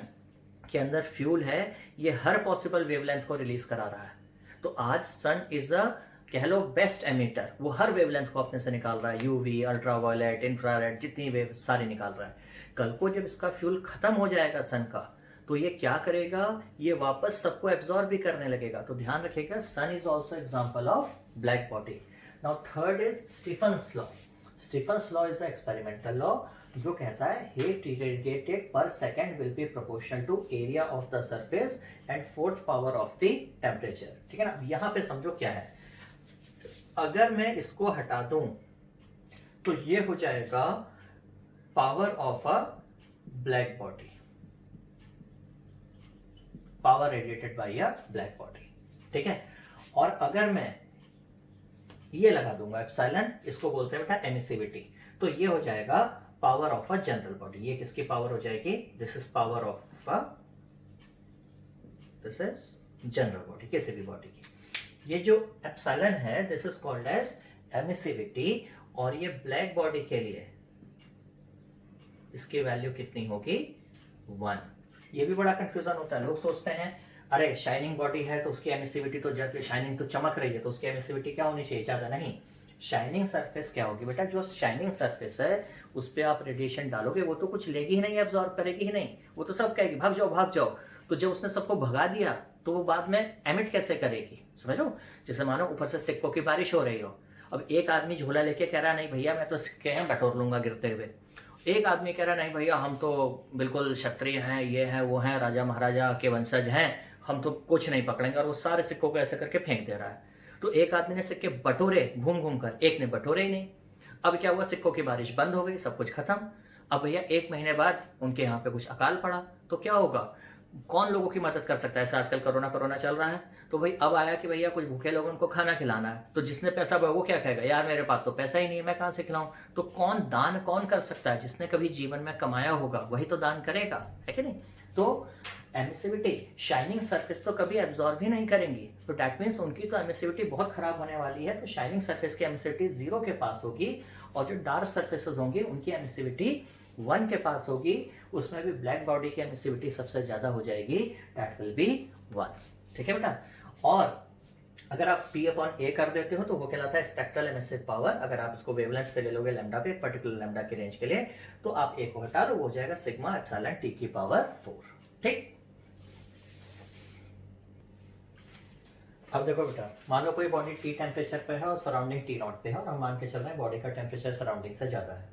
के अंदर फ्यूल है, ये हर पॉसिबल वेवलेंथ को रिलीज करा रहा है। तो आज सन इज अ कह लो बेस्ट एमिटर, वो हर वेवलेंथ को अपने से निकाल रहा है, यूवी, अल्ट्रावायलेट, इंफ्रारेड, जितनी वेव सारी निकाल रहा है। कल को जब इसका फ्यूल खत्म हो जाएगा सन का, तो ये क्या करेगा, ये वापस सबको एब्जॉर्ब भी करने लगेगा। तो ध्यान रखिएगा, sun is also example of black body. Now third is Stefan's law. Stefan's law is a experimental law जो कहता है heat radiated per second will be proportional to area of the surface and fourth power of the temperature. ठीक है ना। यहां पे समझो क्या है, अगर मैं इसको हटा दूं तो ये हो जाएगा power of a black body, power radiated by a black body. ठीक है। और अगर मैं ये लगा दूंगा एप्सिलॉन, इसको बोलते हैं बेटा एमिसिविटी, तो ये हो जाएगा power of a general body. ये किसकी पावर हो जाएगी, this is power of a, this is general body, किसी भी बॉडी की। ये जो एप्सिलॉन है this is called as emissivity, और ये ब्लैक बॉडी के लिए इसकी वैल्यू कितनी होगी, 1। ये भी बड़ा कंफ्यूजन होता है, लोग सोचते हैं अरे शाइनिंग बॉडी है तो उसकी एमिसिविटी तो, जब शाइनिंग तो चमक रही है तो उसकी एमिसिविटी क्या होनी चाहिए, ज्यादा नहीं। शाइनिंग सरफेस क्या होगी बेटा, जो शाइनिंग सरफेस है उस पर आप रेडिएशन डालोगे वो तो कुछ लेगी ही नहीं, एब्जॉर्ब करेगी ही नहीं, वो तो सब कहेगी भाग जाओ भाग जाओ। तो जब उसने सबको भगा दिया तो वो बाद में एमिट कैसे करेगी, समझो। जैसे मानो ऊपर से सिक्कों की बारिश हो रही हो, अब एक आदमी झोला लेके कह रहा नहीं भैया मैं तो सिक्के हैं बटोर लूंगा गिरते हुए, एक आदमी कह रहा नहीं भैया हम तो बिल्कुल क्षत्रिय हैं, ये है वो है, राजा महाराजा के वंशज हैं, हम तो कुछ नहीं पकड़ेंगे, और वो सारे सिक्कों को ऐसे करके फेंक दे रहा है। तो एक आदमी ने सिक्के बटोरे घूम घूम कर, एक ने बटोरे ही नहीं। अब क्या हुआ, सिक्कों की बारिश बंद हो गई, सब कुछ खत्म। अब भैया 1 महीने बाद उनके यहाँ पे कुछ अकाल पड़ा, तो क्या होगा, कौन लोगों की मदद कर सकता है। ऐसा आजकल कोरोना चल रहा है, तो भाई अब आया कि भैया कुछ भूखे लोगों को खाना खिलाना है, तो जिसने पैसा वो क्या कहेगा, यार मेरे पास तो पैसा ही नहीं है, मैं कहां से खिलाऊं। तो कौन दान कौन कर सकता है, जिसने कभी जीवन में कमाया होगा वही तो दान करेगा, है कि नहीं। तो एमिसिविटी, शाइनिंग सरफेस तो कभी एब्जॉर्ब ही नहीं करेंगी, तो दैट मीन्स उनकी तो एमिसिविटी बहुत खराब होने वाली है। तो शाइनिंग सरफेस की एमिसिविटी 0 के पास होगी, और जो डार्क सरफेसेस होंगी उनकी एमिसिविटी 1 के पास होगी। उसमें भी ब्लैक बॉडी की एमिसिविटी सबसे ज्यादा हो जाएगी, दैट विल बी 1। ठीक है बेटा। और अगर आप P/A कर देते हो तो वो कहलाता है स्पेक्ट्रल एमिसिव पावर। अगर आप इसको वेवलेंथ पे ले लोगे लैम्डा पे, पर्टिकुलर लैम्डा की रेंज के लिए, तो आप A को हटा लो, वो हो जाएगा सिग्मा एप्सिलॉन T की पावर 4। ठीक। अब देखो बेटा, मान लो कोई बॉडी T टेम्परेचर पे है और सराउंडिंग T0 पे है, और हम मान के चल रहे हैं बॉडी का टेम्परेचर सराउंडिंग से ज्यादा है,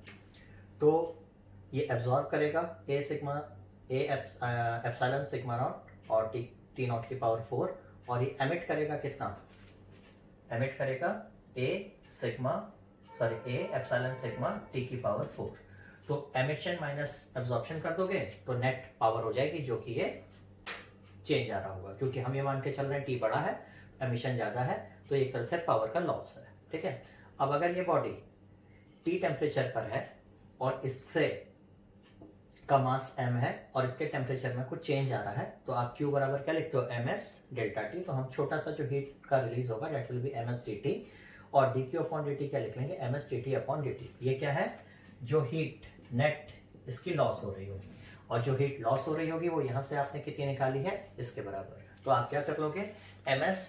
तो ये एब्जॉर्ब करेगा A एप्सिलॉन सिग्मा नॉट और T0 की पावर 4, और ये एमिट करेगा कितना, एमिट करेगा A एप्सिलॉन सिग्मा T की पावर 4। तो एमिशन माइनस एब्जॉर्प्शन कर दोगे तो नेट पावर हो जाएगी, जो कि ये चेंज आ रहा होगा, क्योंकि हम ये मान के चल रहे हैं T बड़ा है, एमिशन ज्यादा है, तो एक तरह से पावर का लॉस है। ठीक है। अब अगर ये बॉडी T टेम्परेचर पर है और इससे का मास m है और इसके टेम्परेचर में कुछ चेंज आ रहा है, तो आप Q बराबर क्या लिखते हो, ms डेल्टा T। तो हम छोटा सा जो हीट का रिलीज होगा that will be ms dt, और dq अपॉन dt क्या लिख लेंगे, ms dt अपॉन dt। ये क्या है, जो हीट नेट इसकी लॉस हो रही होगी, और जो हीट लॉस हो रही होगी वो यहां से आपने कितनी निकाली है, इसके बराबर। तो आप क्या कर लोगे, ms,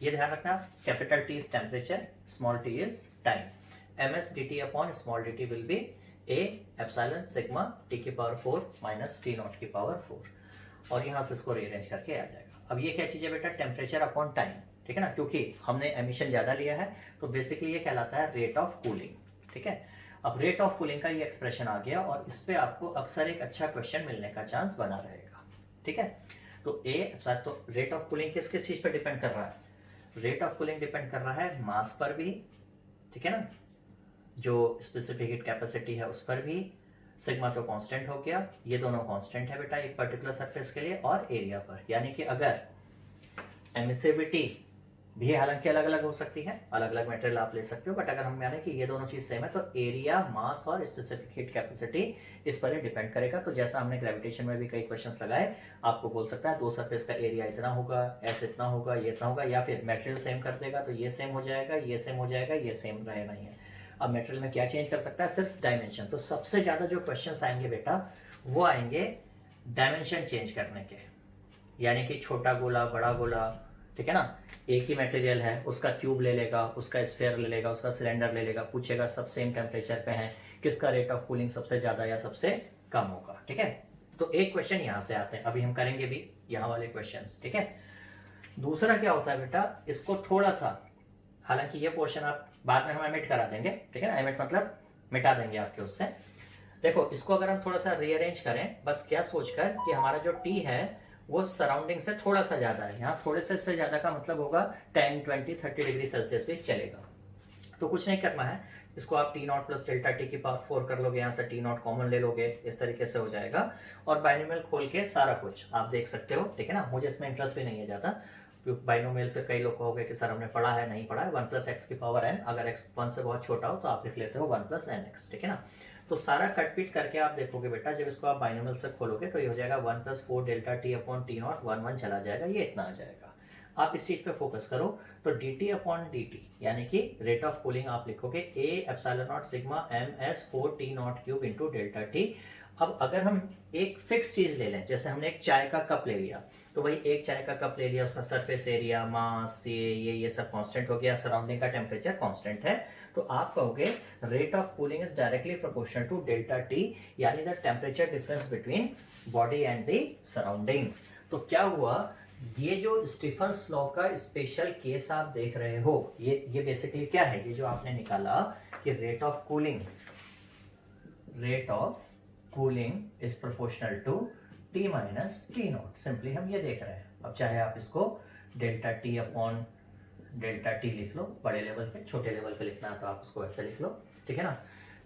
ये ध्यान रखना, capital T is temperature, small t is time, ms dt upon small dt will be A epsilon sigma T की पावर 4 माइनस T0 की पावर 4, और यहां से इसको रीअरेंज करके आ जाएगा। अब ये क्या चीज है बेटा, टेम्परेचर अपॉन टाइम। ठीक है ना, क्योंकि हमने एमिशन ज्यादा लिया है, तो बेसिकली ये कहलाता है रेट ऑफ कूलिंग। ठीक है। अब रेट ऑफ कूलिंग का ये एक्सप्रेशन आ गया, और इस पे आपको अक्सर एक अच्छा क्वेश्चन मिलने का चांस बना रहेगा। ठीक है। तो तो रेट ऑफ कूलिंग किस किस चीज पे डिपेंड कर रहा है, रेट ऑफ कूलिंग डिपेंड कर रहा है मास पर भी, ठीक है ना, जो स्पेसिफिक हीट कैपेसिटी है उस पर भी, सिग्मा तो कांस्टेंट हो गया, ये दोनों कांस्टेंट है बेटा एक पर्टिकुलर सरफेस के लिए, और एरिया पर, यानी कि अगर एमिसिविटी भी हालांकि अलग अलग हो सकती है, अलग अलग मटेरियल आप ले सकते हो, बट अगर हम माने कि ये दोनों चीज सेम है तो एरिया, मास और स्पेसिफिक हीट कैपेसिटी इस पर ही डिपेंड करेगा। तो जैसा हमने ग्रेविटेशन में भी कई क्वेश्चंस लगाए, आपको बोल सकता है दो सरफेस का एरिया इतना होगा, एस इतना होगा, ये इतना होगा, या फिर मटेरियल सेम कर देगा तो ये सेम हो जाएगा, ये सेम हो जाएगा, ये सेम रहेगा नहीं है। अब मटेरियल में क्या चेंज कर सकता है, सिर्फ डायमेंशन। तो सबसे ज्यादा जो क्वेश्चंस आएंगे बेटा वो आएंगे डायमेंशन चेंज करने के, यानी कि छोटा गोला, बड़ा गोला, ठीक है ना, एक ही मटेरियल है, उसका क्यूब ले लेगा, उसका स्फीयर ले लेगा, उसका सिलेंडर ले लेगा, पूछेगा सब सेम टेम्परेचर पे है, किसका रेट ऑफ कूलिंग सबसे ज्यादा या सबसे कम होगा, ठीक है। तो एक क्वेश्चन यहां से आते हैं, अभी हम करेंगे भी यहां वाले क्वेश्चंस, ठीक है। दूसरा क्या होता है बेटा, इसको थोड़ा सा, हालांकि ये पोर्शन आप बाद में हम एमिट करा देंगे, ठीक है ना, एमिट मतलब मिटा देंगे आपके उससे। देखो इसको अगर हम थोड़ा सा रीअरेंज करें, बस क्या सोचकर कि हमारा जो टी है वो सराउंडिंग से थोड़ा सा ज्यादा है, यहाँ थोड़े से ज्यादा का मतलब होगा 10, 20, 30 डिग्री सेल्सियस भी चलेगा। तो कुछ नहीं करना है, इसको आप T not plus delta T की पावर 4 कर लोगे, यहाँ से टी नॉट कॉमन ले लोगे, इस तरीके से हो जाएगा। और बाइनोमियल खोल के सारा कुछ आप देख सकते हो, ठीक है ना, मुझे इसमें इंटरेस्ट भी नहीं है ज्यादा, क्योंकि बाइनोमियल फिर कई लोग कहोगे कि सर हमने पढ़ा है, नहीं पढ़ा है। 1 प्लस एक्स की पावर एन, अगर एक्स 1 से बहुत छोटा हो तो आप लिख लेते हो 1 प्लस एन एक्स, ठीक है ना। तो सारा कटपीट करके आप देखोगे बेटा, जब इसको आप बाइनोमियल से खोलोगे तो ये हो जाएगा 1 plus 4 delta t upon T not, 1 चला जाएगा, ये इतना आ जाएगा। आप इस चीज पे फोकस करो, तो d t upon d t यानी कि रेट ऑफ कूलिंग आप लिखोगे a epsilon not sigma m s 4 t not cube into delta t. अब अगर हम एक फिक्स चीज ले लें, जैसे हमने एक चाय का कप ले लिया, तो वही एक चाय का कप ले लिया, उसका सरफेस एरिया, मास, ये सब कांस्टेंट हो गया, सराउंडिंग का टेम्परेचर कांस्टेंट है, तो आप कहोगे rate of cooling is directly proportional to delta T, यानी the temperature difference between body and the surrounding. तो क्या हुआ, ये जो स्टीफन्स लॉ का स्पेशल केस आप देख रहे हो, ये बेसिकली क्या है, ये जो आपने निकाला कि rate of cooling is proportional to t minus t not, simply हम ये देख रहे हैं। अब चाहे आप इसको delta t upon delta t लिख लो, बड़े लेवल पे, छोटे लेवल पे लिखना है तो आप उसको ऐसे लिख लो, ठीक है ना।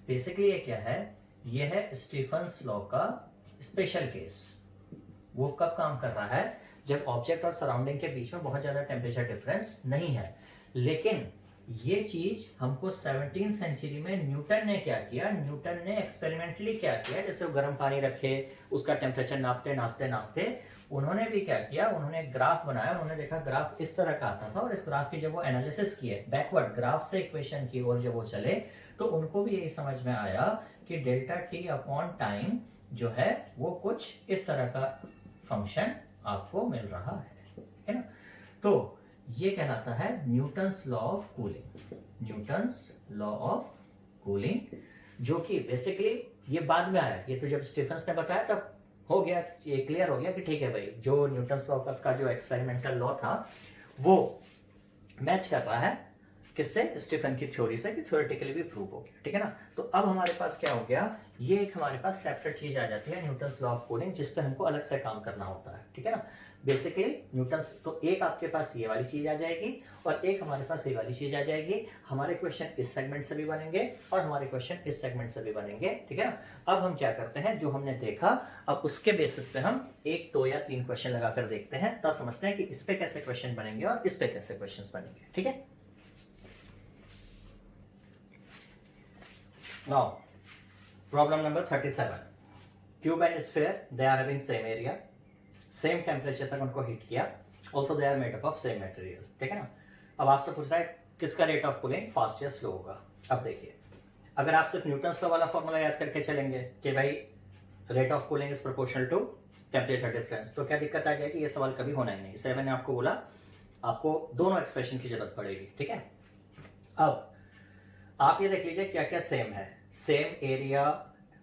बेसिकली ये क्या है, ये है स्टीफन्स लॉ का स्पेशल केस। वो कब काम कर रहा है, जब ऑब्जेक्ट और सराउंडिंग के बीच में बहुत ज्यादा टेम्परेचर डिफरेंस नहीं है। लेकिन ये चीज हमको 17वीं सेंचुरी में न्यूटन ने क्या किया, न्यूटन ने एक्सपेरिमेंटली क्या किया, जैसे वो गर्म पानी रखे, उसका टेम्परेचर नापते नापते नापते उन्होंने भी क्या किया, उन्होंने ग्राफ बनाया, उन्होंने देखा ग्राफ इस तरह का आता था, और इस ग्राफ की जब वो एनालिसिस किए बैकवर्ड ग्राफ से इक्वेशन की ओर जब वो चले, तो उनको भी यही समझ में आया कि डेल्टा टी अपॉन टाइम जो है वो कुछ इस तरह का फंक्शन आपको मिल रहा है ना। तो ये कहलाता है Newton's law of cooling, Newton's law of cooling, जो कि बेसिकली ये बाद में आया, ये तो जब स्टीफन्स ने बताया तब हो गया, ये क्लियर हो गया कि ठीक है भाई, जो न्यूटन्स लॉ का जो एक्सपेरिमेंटल लॉ था वो मैच कर रहा है किससे, स्टीफन की थ्योरी से, कि थ्योरेटिकली भी प्रूव हो गया, ठीक है ना। तो अब हमारे पास क्या हो गया, ये एक हमारे पास सेपरेट चीज आ जाती है न्यूटन्स लॉ ऑफ कूलिंग, जिस पे हमको अलग से काम करना होता है, ठीक है ना। बेसिकली न्यूटन्स, तो एक आपके पास ये वाली चीज आ जाएगी और एक हमारे पास ये वाली चीज आ जाएगी। हमारे क्वेश्चन इस सेगमेंट से भी बनेंगे और हमारे क्वेश्चन इस सेगमेंट से भी बनेंगे, ठीक है ना। अब हम क्या करते हैं, जो हमने देखा अब उसके बेसिस पे हम 1, 2 या 3 क्वेश्चन लगाकर देखते हैं, तब समझते हैं कि इस पे कैसे क्वेश्चन बनेंगे और इस पे कैसे क्वेश्चन बनेंगे, ठीक है। Now, problem number 37. Cube and sphere, they are having same area, same temperature तक उनको हीट किया, also they are made up of same material, ठीक है ना। अब आपसे पूछ रहा है किसका रेट ऑफ कूलिंग फास्ट या स्लो होगा। अब देखिए, अगर आप सिर्फ न्यूटन्स लॉ वाला फॉर्मूला याद करके चलेंगे कि भाई rate of cooling is proportional to temperature difference, तो क्या दिक्कत आ जाएगी, ये सवाल कभी होना ही नहीं। इससे मैंने आपको बोला आपको दोनों एक्सप्रेशन की जरूरत पड़ेगी, ठीक है। अब आप ये देख लीजिए क्या क्या सेम है, सेम एरिया,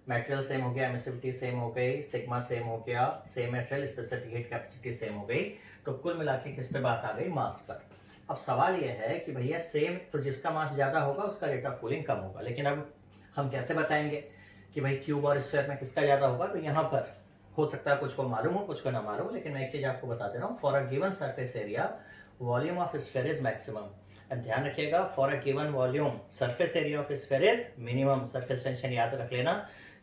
मटेरियल सेम हो गया, एमिसिविटी सेम हो गई, सिग्मा सेम हो गया, same material, specific heat capacity same हो गई, तो कुल मिला के किस पे बात आ गई, मास पर। अब सवाल ये है कि भैया सेम, तो जिसका मास ज्यादा होगा उसका रेट ऑफ कूलिंग कम होगा, लेकिन अब हम कैसे बताएंगे कि भाई क्यूब और स्फीयर में किसका ज्यादा होगा। तो यहाँ पर हो सकता है कुछ को मालूम हो कुछ को ना मालूम, लेकिन मैं एक चीज आपको बता दे रहा हूँ, for a given surface area volume of sphere is maximum. ध्यान रखिएगा, for a given volume surface area of sphere is minimum. Surface tension याद रख लेना,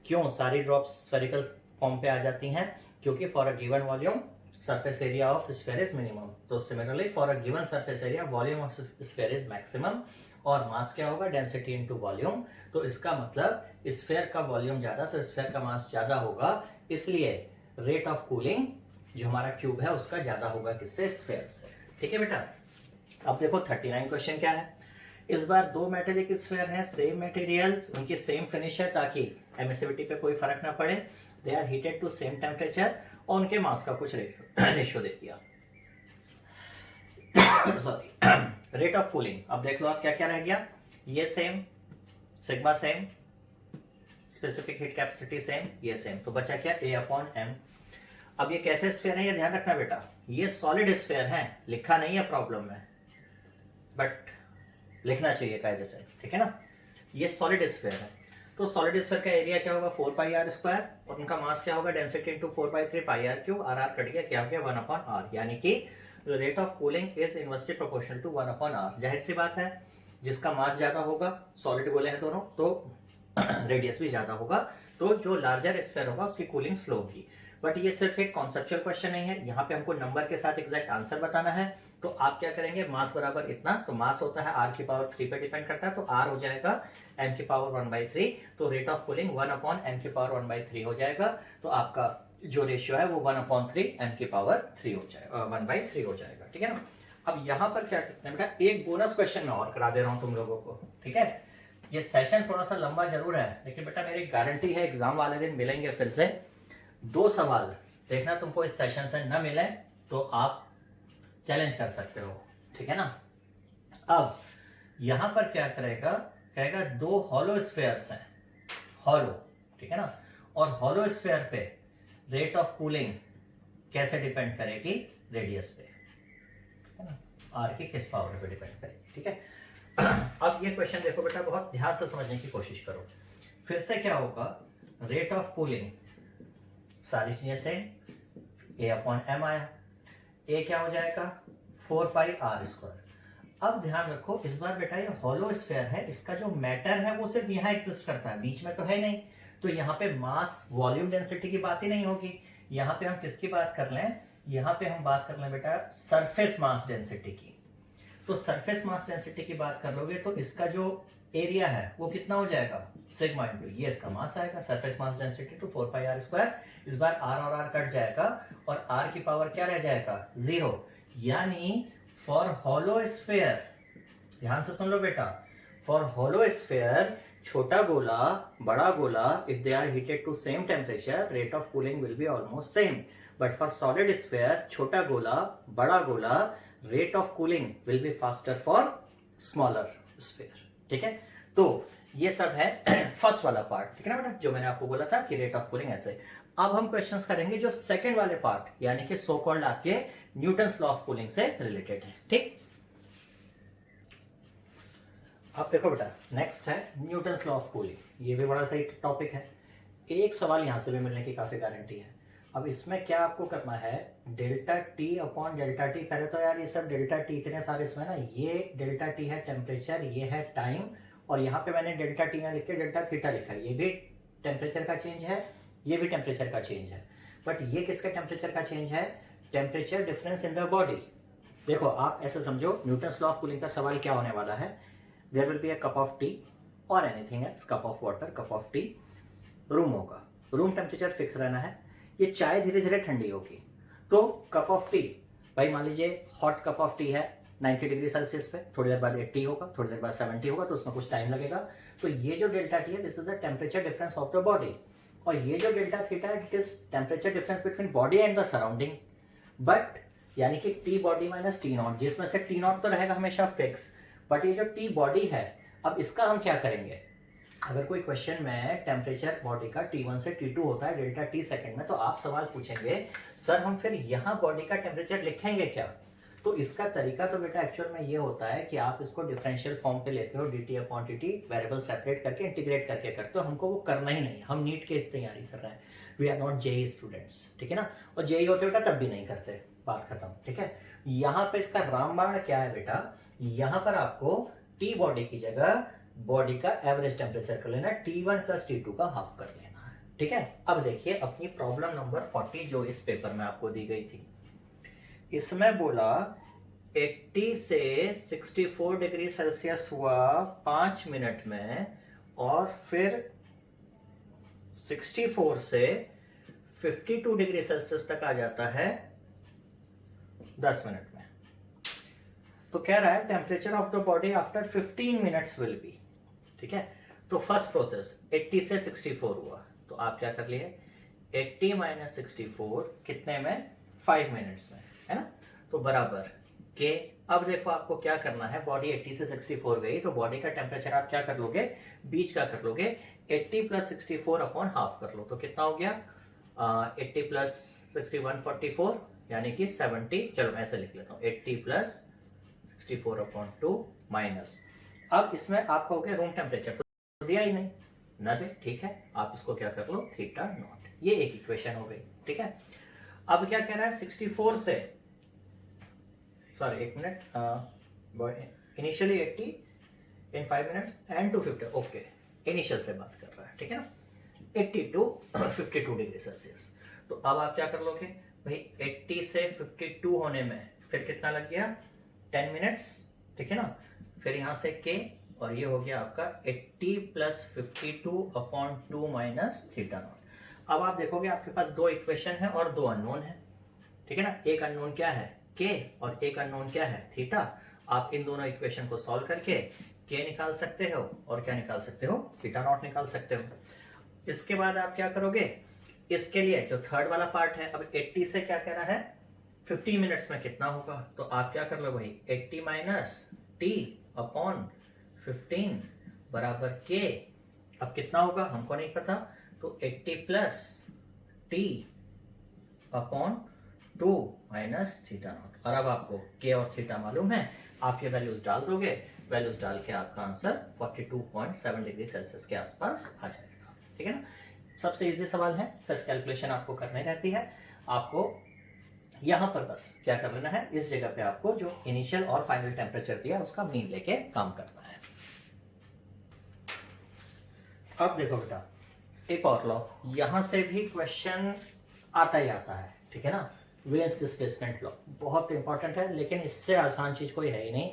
क्यों सारी ड्रॉप्स स्फेरिकल फॉर्म पे आ जाती हैं, क्योंकि for a given volume surface area of sphere is minimum. तो similarly for a given surface area volume of sphere is maximum, और मास क्या होगा, डेंसिटी इनटू वॉल्यूम। तो इसका मतलब स्फीयर का वॉल्यूम ज्यादा तो स्फीयर का मास ज्यादा होगा, इसलिए रेट ऑफ कूलिंग जो हमारा क्यूब है उसका ज्यादा होगा किससे, स्फीयर से, ठीक है बेटा। अब देखो 39 क्वेश्चन क्या है, इस बार दो मेटेलिक स्फीयर हैं, सेम मटेरियल्स, उनकी सेम फिनिश है, ताकि एमिसिविटी पे कोई फर्क ना पड़े, they are heated to same temperature और उनके मास का कुछ रेशियो दे दिया। Sorry, rate of cooling. अब देख लो आप क्या क्या रह गया, ये same, sigma same, specific heat capacity same, ये सेम, तो बचा क्या A/m। अब ये कैसे स्फीयर है ये ध्यान रखना बेटा, ये सॉलिड स्फीयर है, लिखा नहीं है प्रॉब्लम में, बट लिखना चाहिए कायदे से, ठीक है ना। ये सॉलिड स्फीयर है, तो सॉलिड स्फीयर का एरिया क्या होगा 4πr² और उनका मास क्या होगा density into 4/3πr3, r cut गया, क्या हो गया 1/r, यानी कि rate of cooling is inversely proportional to 1/r। जाहिर सी बात है, जिसका मास ज्यादा होगा, सॉलिड गोले हैं दोनों, तो रेडियस भी ज्यादा होगा, तो जो लार्जर स्फीयर होगा उसकी कूलिंग स्लो होगी। बट ये सिर्फ एक कॉन्सेप्चुअल क्वेश्चन नहीं है, यहाँ पे हमको नंबर के साथ एग्जैक्ट आंसर बताना है। तो आप क्या करेंगे, मास बराबर इतना, तो मास होता है r⁻³ पे डिपेंड करता है, तो r हो जाएगा m⁻⁴, तो रेट ऑफ कूलिंग 1/m⁻⁴ हो जाएगा। तो आपका जो रेशियो है वो 1/3 m⁻³ हो जाएगा, 1/3 हो जाएगा, ठीक है ना। अब यहाँ पर क्या करते हैं बेटा, एक बोनस क्वेश्चन मैं और करा दे रहा हूँ तुम लोगों को, ठीक है। ये सेशन थोड़ा सा लंबा जरूर है, लेकिन बेटा मेरी गारंटी है एग्जाम वाले दिन मिलेंगे फिर से 2 सवाल, देखना तुमको इस सेशन से न मिले तो आप चैलेंज कर सकते हो, ठीक है ना। अब यहां पर क्या करेगा, कहेगा 2 हॉलो स्फीयर्स हैं, हॉलो, ठीक है ना, और हॉलो स्फीयर पे रेट ऑफ कूलिंग कैसे डिपेंड करेगी, रेडियस पे, है ना, आर की किस पावर पे डिपेंड करेगी, ठीक है। अब ये क्वेश्चन देखो बेटा, बहुत ध्यान से समझने की कोशिश करो। फिर से क्या होगा, रेट ऑफ कूलिंग सारी चीजें सेम, A/m आया, ए क्या हो जाएगा 4πr²। अब ध्यान रखो, इस बार बेटा ये हॉलो स्फीयर है, इसका जो मैटर है वो सिर्फ यहाँ एग्जिस्ट करता है, बीच में तो है नहीं, तो यहाँ पे मास वॉल्यूम डेंसिटी की बात ही नहीं होगी। यहाँ पे हम किसकी बात कर लें, यहाँ पे हम बात कर लें बेटा सरफेस मास डेंसिटी की। तो सरफेस मास डेंसिटी की बात कर लोगे तो इसका जो एरिया है वो कितना हो जाएगा, सिग्मा इंटू ये इसका मास आएगा, surface mass density to 4πr²। इस बार r और r कट जाएगा और r की पावर क्या रह जाएगा 0, यानी फॉर हॉलो स्फीयर, ध्यान से सुन लो बेटा, फॉर हॉलो स्फीयर, छोटा गोला बड़ा गोला, if they are heated to same temperature rate of cooling will be almost same. But for solid sphere, छोटा गोला बड़ा गोला, rate of cooling will be faster for smaller sphere, ठीक है। तो ये सब है फर्स्ट वाला पार्ट, ठीक है ना बेटा, जो मैंने आपको बोला था कि रेट ऑफ कूलिंग ऐसे। अब हम क्वेश्चंस करेंगे जो सेकंड वाले पार्ट, यानी कि सो कॉल्ड आपके न्यूटन्स लॉ ऑफ कूलिंग से रिलेटेड है, ठीक। अब देखो बेटा, नेक्स्ट है न्यूटन्स लॉ ऑफ कूलिंग, ये भी बड़ा सही टॉपिक है, एक सवाल यहां से भी मिलने की काफी गारंटी है। अब इसमें क्या आपको करना है, delta t upon delta T, पहले तो यार ये सब डेल्टा टी इतने सारे इसमें ना, ये डेल्टा टी है टेम्परेचर, ये है टाइम, और यहाँ पे मैंने डेल्टा टी ना लिख के डेल्टा थीटा लिखा है, ये भी टेम्परेचर का चेंज है, ये भी टेम्परेचर का चेंज है। बट ये किसका टेम्परेचर का चेंज है, temperature difference in the body. देखो आप ऐसे समझो, न्यूटन्स लॉ ऑफ कूलिंग का सवाल क्या होने वाला है, there will be a cup of tea और anything else, cup of water, cup of tea, room होगा, रूम टेम्परेचर फिक्स रहना है, ये चाय धीरे धीरे ठंडी होगी, तो कप ऑफ टी, भाई मान लीजिए हॉट कप ऑफ टी है 90 डिग्री सेल्सियस पे, थोड़ी देर बाद 80 होगा, थोड़ी देर बाद 70 होगा, तो उसमें कुछ टाइम लगेगा। तो ये जो डेल्टा टी है, this is the temperature difference of the body, और ये जो डेल्टा थीटा है, it is temperature difference between body and the surrounding. But यानी कि T body minus t not, जिसमें से टी नॉट तो रहेगा हमेशा फिक्स, बट ये जो टी बॉडी है, अब इसका हम क्या करेंगे, अगर कोई क्वेश्चन में टेम्परेचर बॉडी का T1 से T2 होता है डेल्टा टी सेकंड में, तो आप सवाल पूछेंगे सर हम फिर यहाँ बॉडी का टेम्परेचर लिखेंगे क्या। तो इसका तरीका तो बेटा एक्चुअल में ये होता है कि आप इसको डिफरेंशियल फॉर्म पे लेते हो, dt upon dt, variable separate करके इंटीग्रेट करके करते हो। हमको वो करना ही नहीं, हम नीट की तैयारी कर रहे हैं, we are not JEE students, ठीक है ना। और जेई होते बेटा तब भी नहीं करते, बात खत्म, ठीक है। यहाँ पे इसका रामबाण क्या है बेटा, यहाँ पर आपको टी बॉडी की जगह बॉडी का एवरेज टेम्परेचर कर लेना, T1 प्लस T2 का हाफ कर लेना है, ठीक है। अब देखिए अपनी प्रॉब्लम नंबर 40 जो इस पेपर में आपको दी गई थी, इसमें बोला 80 से 64 डिग्री सेल्सियस हुआ 5 मिनट में, और फिर 64 से 52 डिग्री सेल्सियस तक आ जाता है 10 मिनट में। तो कह रहा है temperature of the body after 15 minutes will be, ठीक है। तो फर्स्ट प्रोसेस 80 से 64 हुआ, तो आप क्या कर लिए 80 माइनस 64 कितने में, 5 मिनट्स में, है ना। तो बराबर के, अब देखो आपको क्या करना है, बॉडी 80 से 64 गई तो बॉडी का टेम्परेचर आप क्या कर लोगे, बीच का कर लोगे, 80 प्लस 64 अपॉन हाफ कर लो तो कितना हो गया, 80 प्लस 60 144 यानी कि 70। चलो मैं ऐसे लिख लेता हूँ, 80 प्लस 64 अपॉन 2 माइनस, अब इसमें आप कहोगे रूम टेम्परेचर तो दिया ही नहीं, ना दे, ठीक है, आप इसको क्या कर लो, थीटा नॉट, ये एक इक्वेशन हो गई, ठीक है। अब क्या कह रहा है, 64 से, सॉरी एक minute, initially 80 in 5 minutes and 250, okay, initial से बात कर रहा है, ठीक है ना, 80 टू 52 डिग्री सेल्सियस। तो अब आप क्या कर लोगे भाई, 80 से 52 होने में फिर कितना लग गया, 10 मिनट्स, ठीक है ना, फिर यहां से के, और ये हो गया आपका 80 plus 52 upon 2 minus theta naught. अब आप देखोगे आपके पास दो इक्वेशन है और दो अननोन है, ठीक है ना, एक अननोन क्या है, के, और एक अननोन क्या है, थीटा। आप इन दोनों इक्वेशन को सॉल्व करके के निकाल सकते हो और क्या निकाल सकते हो, थीटा नॉट निकाल सकते हो। इसके बाद आप क्या करोगे, इसके लिए जो थर्ड वाला पार्ट है, अब 80 से क्या कह रहा है, 50 मिनट्स में कितना होगा, तो आप क्या कर लो भाई, 80 माइनस टी अपॉन 15 बराबर के, अब कितना होगा हमको नहीं पता, तो 80 plus T upon 2 minus theta naught. और अब आपको के और थीटा मालूम है, आप ये वैल्यूज डाल दोगे, वैल्यूज डाल के आपका आंसर 42.7 डिग्री सेल्सियस के आसपास आ जाएगा, ठीक है ना। सबसे इजी सवाल है, सच कैलकुलेशन आपको करनी रहती है, आपको यहां पर बस क्या कर लेना है, इस जगह पे आपको जो इनिशियल और फाइनल टेम्परेचर दिया उसका मीन लेके काम करना है। अब देखो बेटा, एक और लॉ, यहां से भी क्वेश्चन आता ही आता है, ठीक है ना, वेन्स डिस्प्लेसमेंट लॉ बहुत इंपॉर्टेंट है, लेकिन इससे आसान चीज कोई है ही नहीं।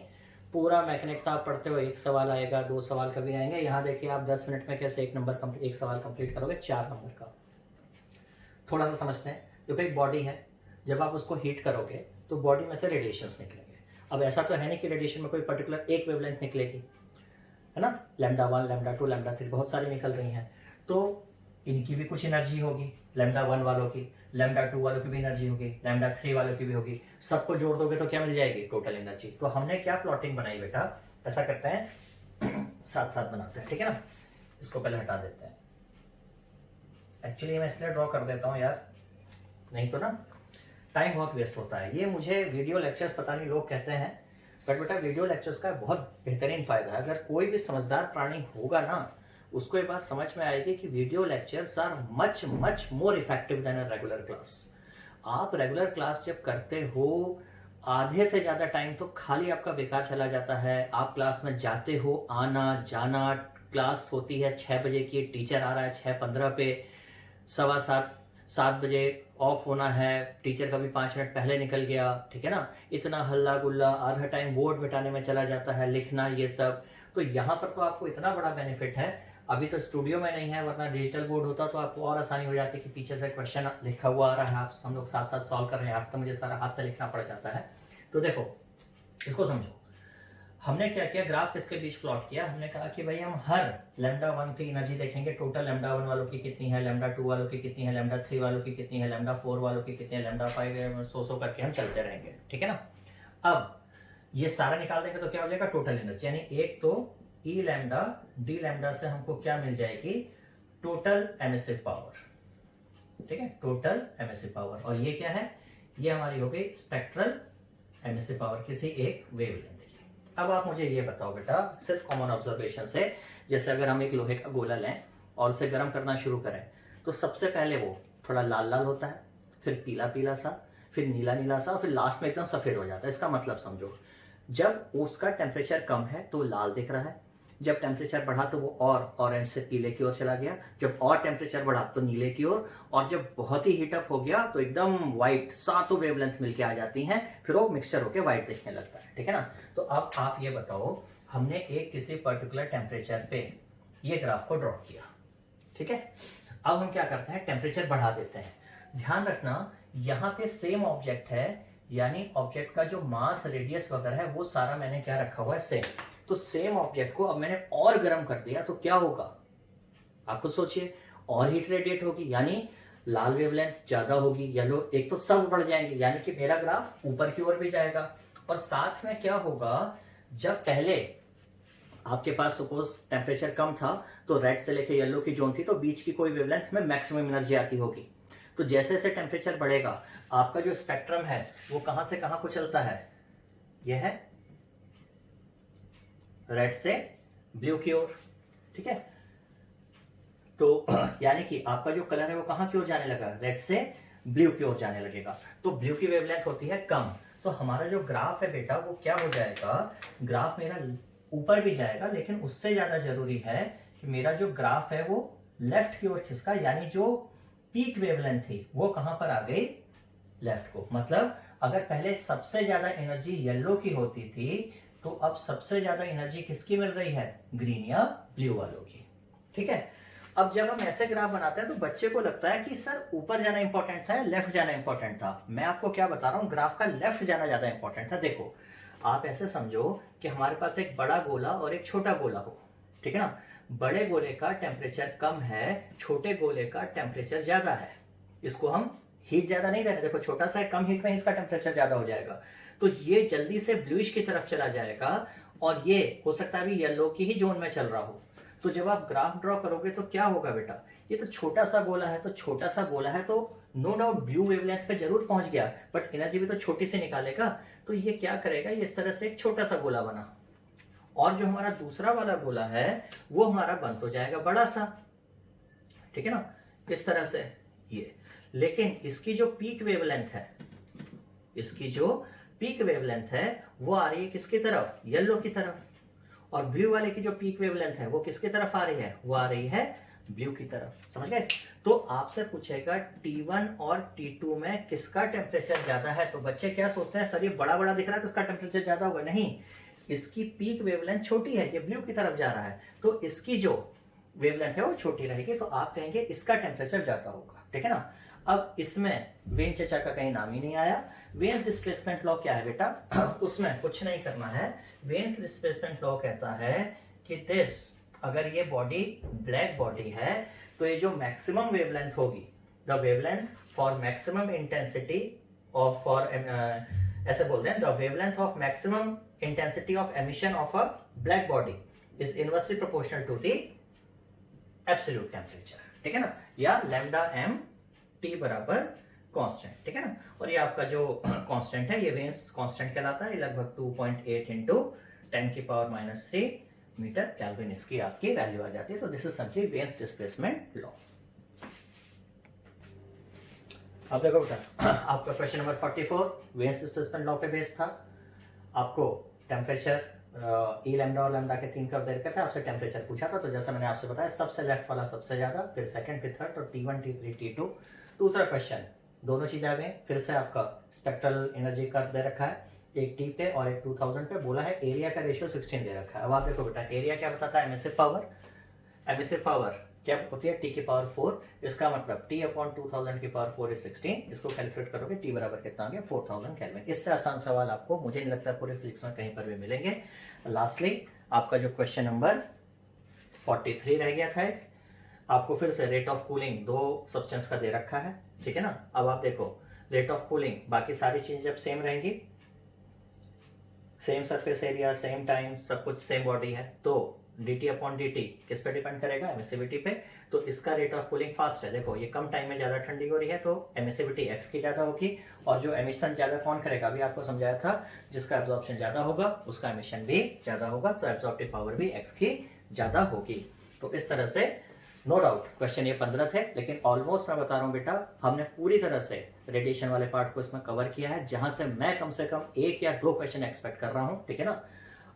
पूरा मैकेनिक्स आप पढ़ते हो, एक सवाल आएगा, दो सवाल कभी आएंगे, यहाँ देखिए आप 10 मिनट में कैसे एक सवाल कंप्लीट करोगे 4 नंबर का। थोड़ा सा समझते हैं, क्योंकि एक बॉडी है, जब आप उसको हीट करोगे तो बॉडी में से रेडिएशंस निकलेंगे। अब ऐसा तो है नहीं कि रेडिएशन में कोई पर्टिकुलर एक वेवलेंथ निकलेगी, है ना, लैम्डा 1 लैम्डा 2 लैम्डा 3 बहुत सारी निकल रही हैं, तो इनकी भी कुछ एनर्जी होगी, लैम्डा 1 वालों की, लैम्डा 2 वालों की भी एनर्जी होगी, लैम्डा 3 वालों की भी होगी, सबको जोड़ दोगे तो क्या मिल जाएगी, टोटल एनर्जी। तो हमने क्या प्लॉटिंग बनाई बेटा, ऐसा करते हैं साथ साथ बनाते हैं, ठीक है ना, इसको पहले हटा देते हैं। एक्चुअली मैं इसलिए ड्रॉ कर देता हूँ यार, नहीं तो ना टाइम बहुत वेस्ट होता है। ये मुझे वीडियो लेक्चर्स पता नहीं लोग कहते हैं, बट बेटा वीडियो लेक्चर्स का बहुत बेहतरीन फायदा है। अगर कोई भी समझदार प्राणी होगा ना, उसको ये बात समझ में आएगी कि video lectures are much much more effective than a regular class. आप रेगुलर क्लास जब करते हो, आधे से ज्यादा टाइम तो खाली आपका बेकार चला जाता है। आप क्लास में जाते हो, आना जाना, क्लास होती है 6 बजे की, टीचर आ रहा है 6:15 पे, 7:15 बजे ऑफ होना है, टीचर का भी 5 मिनट पहले निकल गया, ठीक है ना, इतना हल्ला गुल्ला, आधा टाइम बोर्ड मिटाने में चला जाता है, लिखना ये सब। तो यहाँ पर तो आपको इतना बड़ा बेनिफिट है, अभी तो स्टूडियो में नहीं है, वरना डिजिटल बोर्ड होता तो आपको और आसानी हो जाती कि पीछे से क्वेश्चन लिखा हुआ आ रहा है, आप हम लोग साथ साथ सॉल्व कर रहे हैं, आप तो मुझे सारा हाथ से लिखना पड़ जाता है। तो देखो इसको समझो, हमने क्या किया, ग्राफ किसके बीच प्लॉट किया, हमने कहा कि भाई हम हर लैम्डा 1 की एनर्जी देखेंगे, टोटल लैम्डा 1 वालों की कितनी है, लैम्डा 2 वालों की कितनी है, लैम्डा 3 वालों की कितनी है, लैम्डा 4 वालों की कितनी है, लैम्डा 5, सो करके हम चलते रहेंगे, ठीक है ना। अब ये सारा निकाल देंगे तो क्या हो जाएगा, टोटल एनर्जी, यानी एक तो ई लैम्डा डी लैम्डा से हमको क्या मिल जाएगी, टोटल एमिसिव पावर, ठीक है, टोटल एमिसिव पावर। और ये क्या है, ये हमारी हो गई स्पेक्ट्रल एमिसिव पावर किसी एक वेवलेंथ की। अब आप मुझे ये बताओ बेटा, सिर्फ कॉमन ऑब्जर्वेशन से, जैसे अगर हम एक लोहे का गोला लें और उसे गर्म करना शुरू करें, तो सबसे पहले वो थोड़ा लाल लाल होता है, फिर पीला पीला सा, फिर नीला नीला सा, और फिर लास्ट में एकदम सफेद हो जाता है। इसका मतलब समझो, जब उसका टेम्परेचर कम है तो लाल दिख रहा है, जब टेम्परेचर बढ़ा तो वो और ऑरेंज से पीले की ओर चला गया, जब और टेम्परेचर बढ़ा तो नीले की ओर, और जब बहुत ही हीटअप हो गया तो एकदम व्हाइट, सातों वेवलेंथ मिलके आ जाती हैं, फिर वो मिक्सचर होकर व्हाइट दिखने लगता है, ठीक है ना। तो अब आप ये बताओ, हमने एक किसी पर्टिकुलर टेम्परेचर पे ये ग्राफ को ड्रॉ किया, ठीक है। अब हम क्या करते हैं, टेम्परेचर बढ़ा देते हैं। ध्यान रखना यहाँ पे सेम ऑब्जेक्ट है, यानी ऑब्जेक्ट का जो मास, रेडियस वगैरह है वो सारा मैंने क्या रखा हुआ है, सेम। तो सेम ऑब्जेक्ट को अब मैंने और गर्म कर दिया तो क्या होगा, आप खुद सोचिए, और हीट रेडिएट होगी, यानी लाल वेवलेंथ ज्यादा होगी, येलो, एक तो सब बढ़ जाएंगे, यानी कि मेरा ग्राफ ऊपर की ओर भी जाएगा। और साथ में क्या होगा, जब पहले आपके पास सपोज टेम्परेचर कम था तो रेड से लेके येलो की जोन थी, तो बीच की कोई वेवलेंथ में मैक्सिमम एनर्जी आती होगी। तो जैसे जैसे टेम्परेचर बढ़ेगा आपका जो स्पेक्ट्रम है वो कहां से कहां को चलता है, यह है रेड से ब्लू की ओर, ठीक है। तो यानी कि आपका जो कलर है वो कहां की ओर जाने लगा, रेड से ब्लू की ओर जाने लगेगा। तो ब्लू की वेवलेंथ होती है कम, तो हमारा जो ग्राफ है बेटा वो क्या हो जाएगा, ग्राफ मेरा ऊपर भी जाएगा, लेकिन उससे ज्यादा जरूरी है कि मेरा जो ग्राफ है वो लेफ्ट की ओर खिसका, यानी जो पीक वेवलेंथ थी वो कहां पर आ गई, लेफ्ट को। मतलब अगर पहले सबसे ज्यादा एनर्जी येलो की होती थी तो अब सबसे ज्यादा एनर्जी किसकी मिल रही है, ग्रीन या ब्लू वालों की, ठीक है। अब जब हम ऐसे ग्राफ बनाते हैं तो बच्चे को लगता है कि सर ऊपर जाना इंपॉर्टेंट था, लेफ्ट जाना इंपॉर्टेंट था। मैं आपको क्या बता रहा हूं, ग्राफ का लेफ्ट जाना ज्यादा इंपॉर्टेंट था। देखो आप ऐसे समझो कि हमारे पास एक बड़ा गोला और एक छोटा गोला हो, ठीक है ना। बड़े गोले का टेम्परेचर कम है, छोटे गोले का टेम्परेचर ज्यादा है। इसको हम हीट ज्यादा नहीं दे रहे, देखो छोटा सा है, कम हीट में इसका टेम्परेचर ज्यादा हो जाएगा, तो ये जल्दी से ब्लूइश की तरफ चला जाएगा और ये हो सकता है भी येलो की ही जोन में चल रहा हो। तो जब आप ग्राफ ड्रॉ करोगे तो क्या होगा बेटा, ये तो छोटा सा गोला है, तो छोटा सा गोला है तो नो डाउट ब्लू वेवलेंथ पे जरूर पहुंच गया, बट एनर्जी भी तो छोटी से निकालेगा। तो ये क्या करेगा, ये इस तरह से एक छोटा सा गोला बना, और जो हमारा दूसरा वाला गोला है वो हमारा बन तो जाएगा बड़ा सा, ठीक है ना, इस तरह से ये। लेकिन इसकी जो पीक वेवलेंथ है, इसकी जो पीक वेवलेंथ है वो आ रही है किसकी तरफ, येलो की तरफ। और ब्लू वाले की जो पीक वेवलेंथ है वो किसकी तरफ आ रही है, वो आ रही है ब्लू की तरफ, समझ गए। तो आपसे पूछेगा T1 और T2 में किसका टेम्परेचर ज्यादा है, तो बच्चे क्या सोचते हैं, सर ये बड़ा बड़ा दिख रहा है तो इसका टेम्परेचर ज्यादा होगा। नहीं, इसकी पीक वेवलेंथ छोटी है, ये ब्लू की तरफ जा रहा है, तो इसकी जो वेवलेंथ है वो छोटी रहेगी, तो आप कहेंगे इसका टेम्परेचर ज्यादा होगा, ठीक है ना। अब इसमें वेन चचा का कहीं नाम ही नहीं आया। वेन्स डिस्प्लेसमेंट लॉ क्या है बेटा, उसमें कुछ नहीं करना है। वेन्स डिस्प्लेसमेंट लॉ कहता है कि दिस, अगर ये बॉडी ब्लैक बॉडी है तो ये जो मैक्सिमम वेवलेंथ होगी, the wavelength for maximum intensity of, for ऐसे बोलते हैं, the wavelength of maximum intensity of emission of a black body is inversely proportional to the absolute temperature, ठीक है ना, या लैम्डा एम टी बराबर कांस्टेंट, ठीक है ना। और ये आपका जो कांस्टेंट है ये वेन्स कांस्टेंट कहलाता है, लगभग 2.8 इंटू 10⁻³ मीटर केल्विन इसकी आपकी वैल्यू आ जाती है। तो this is simply veins displacement law. अब देखो बेटा, आपका question number 44 veins displacement law पे बेस्ड था। आपको टेम्परेचर ई लैम्डा और लैम्डा के 3 कर्व दे रखे थे, आपसे टेम्परेचर पूछा था, तो जैसा मैंने आपसे बताया सबसे लेफ्ट वाला सबसे ज्यादा, फिर सेकंड, फिर थर्ड, तो T1 T3 T2। दूसरा क्वेश्चन दोनों चीज आ गए, फिर से आपका स्पेक्ट्रल एनर्जी कर्व दे रखा है, एक T पे और एक 2000 पे, बोला है एरिया का रेशियो 16 दे रखा है। अब आप देखो बेटा, एरिया क्या बताता है, एमिसिव पावर। एमिसिव पावर क्या होती है, T की पावर 4, इसका मतलब T/2000 की पावर 4 इज 16। इसको कैलकुलेट करोगे T बराबर कितना आ गया, 4000 केल्विन। इससे आसान सवाल आपको मुझे नहीं लगता पूरे फिजिक्स में कहीं पर भी मिलेंगे। लास्टली आपका जो क्वेश्चन नंबर 43 रह गया था, आपको फिर से रेट ऑफ कूलिंग दो सब्सटेंस का दे रखा है, ठीक है ना। अब आप देखो रेट ऑफ कूलिंग, बाकी सारी चीजें जब सेम रहेंगी, same surface area, same time, सब कुछ सेम बॉडी है, तो dt/dt किस पे डिपेंड करेगा, एमिसिविटी पे। तो इसका रेट ऑफ कूलिंग फास्ट है, देखो ये कम टाइम में ज्यादा ठंडी हो रही है तो एमिसिविटी x की ज्यादा होगी, और जो एमिशन ज्यादा कौन करेगा, अभी आपको समझाया था, जिसका एब्जॉर्प्शन ज्यादा होगा उसका एमिशन भी ज्यादा होगा, सो एब्जॉर्प्टिव पावर भी x की ज्यादा होगी। तो इस तरह से नो डाउट क्वेश्चन ये 15 थे, लेकिन ऑलमोस्ट मैं बता रहा हूँ बेटा, हमने पूरी तरह से रेडिएशन वाले पार्ट को इसमें कवर किया है, जहां से मैं कम से कम 1 या 2 क्वेश्चन एक्सपेक्ट कर रहा हूँ, ठीक है ना।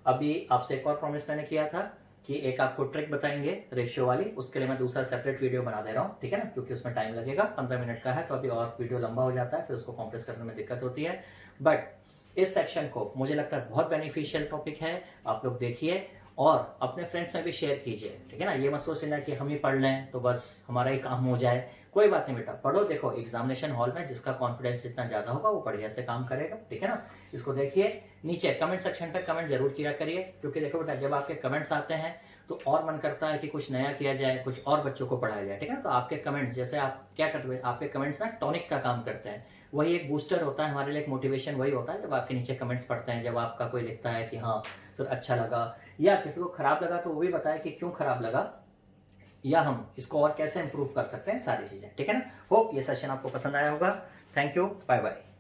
अभी आपसे एक और प्रॉमिस मैंने किया था कि एक आपको ट्रिक बताएंगे रेशियो वाली, उसके लिए मैं दूसरा सेपरेट वीडियो बना दे रहा हूँ, ठीक है ना, क्योंकि उसमें टाइम लगेगा, 15 मिनट का है, तो अभी और वीडियो लंबा हो जाता है, फिर उसको कॉम्प्रेस करने में दिक्कत होती है। बट इस सेक्शन को मुझे लगता है बहुत बेनिफिशियल टॉपिक है, आप लोग देखिए और अपने फ्रेंड्स में भी शेयर कीजिए, ठीक है ना। ये मत सोच लेना कि हम ही पढ़ लें तो बस हमारा ही काम हो जाए, कोई बात नहीं बेटा, पढ़ो, देखो एग्जामिनेशन हॉल में जिसका कॉन्फिडेंस जितना ज्यादा होगा वो बढ़िया से काम करेगा, ठीक है ना। इसको देखिए, नीचे कमेंट सेक्शन पे कमेंट जरूर किया करिए, क्योंकि देखो बेटा जब आपके कमेंट्स आते हैं तो और मन करता है कि कुछ नया किया जाए, कुछ और बच्चों को पढ़ाया जाए, ठीक है। तो आपके कमेंट्स, जैसे आप क्या करते हैं, आपके कमेंट्स ना टॉनिक का काम करते हैं, वही एक बूस्टर होता है हमारे लिए, एक मोटिवेशन वही होता है जब आपके नीचे कमेंट्स पढ़ते हैं, जब आपका कोई लिखता है कि हाँ सर अच्छा लगा, या किसी को खराब लगा तो वो भी बताए कि क्यों खराब लगा, या हम इसको और कैसे इंप्रूव कर सकते हैं, सारी चीजें, ठीक है ना। होप ये सेशन आपको पसंद आया होगा। Thank you, bye bye.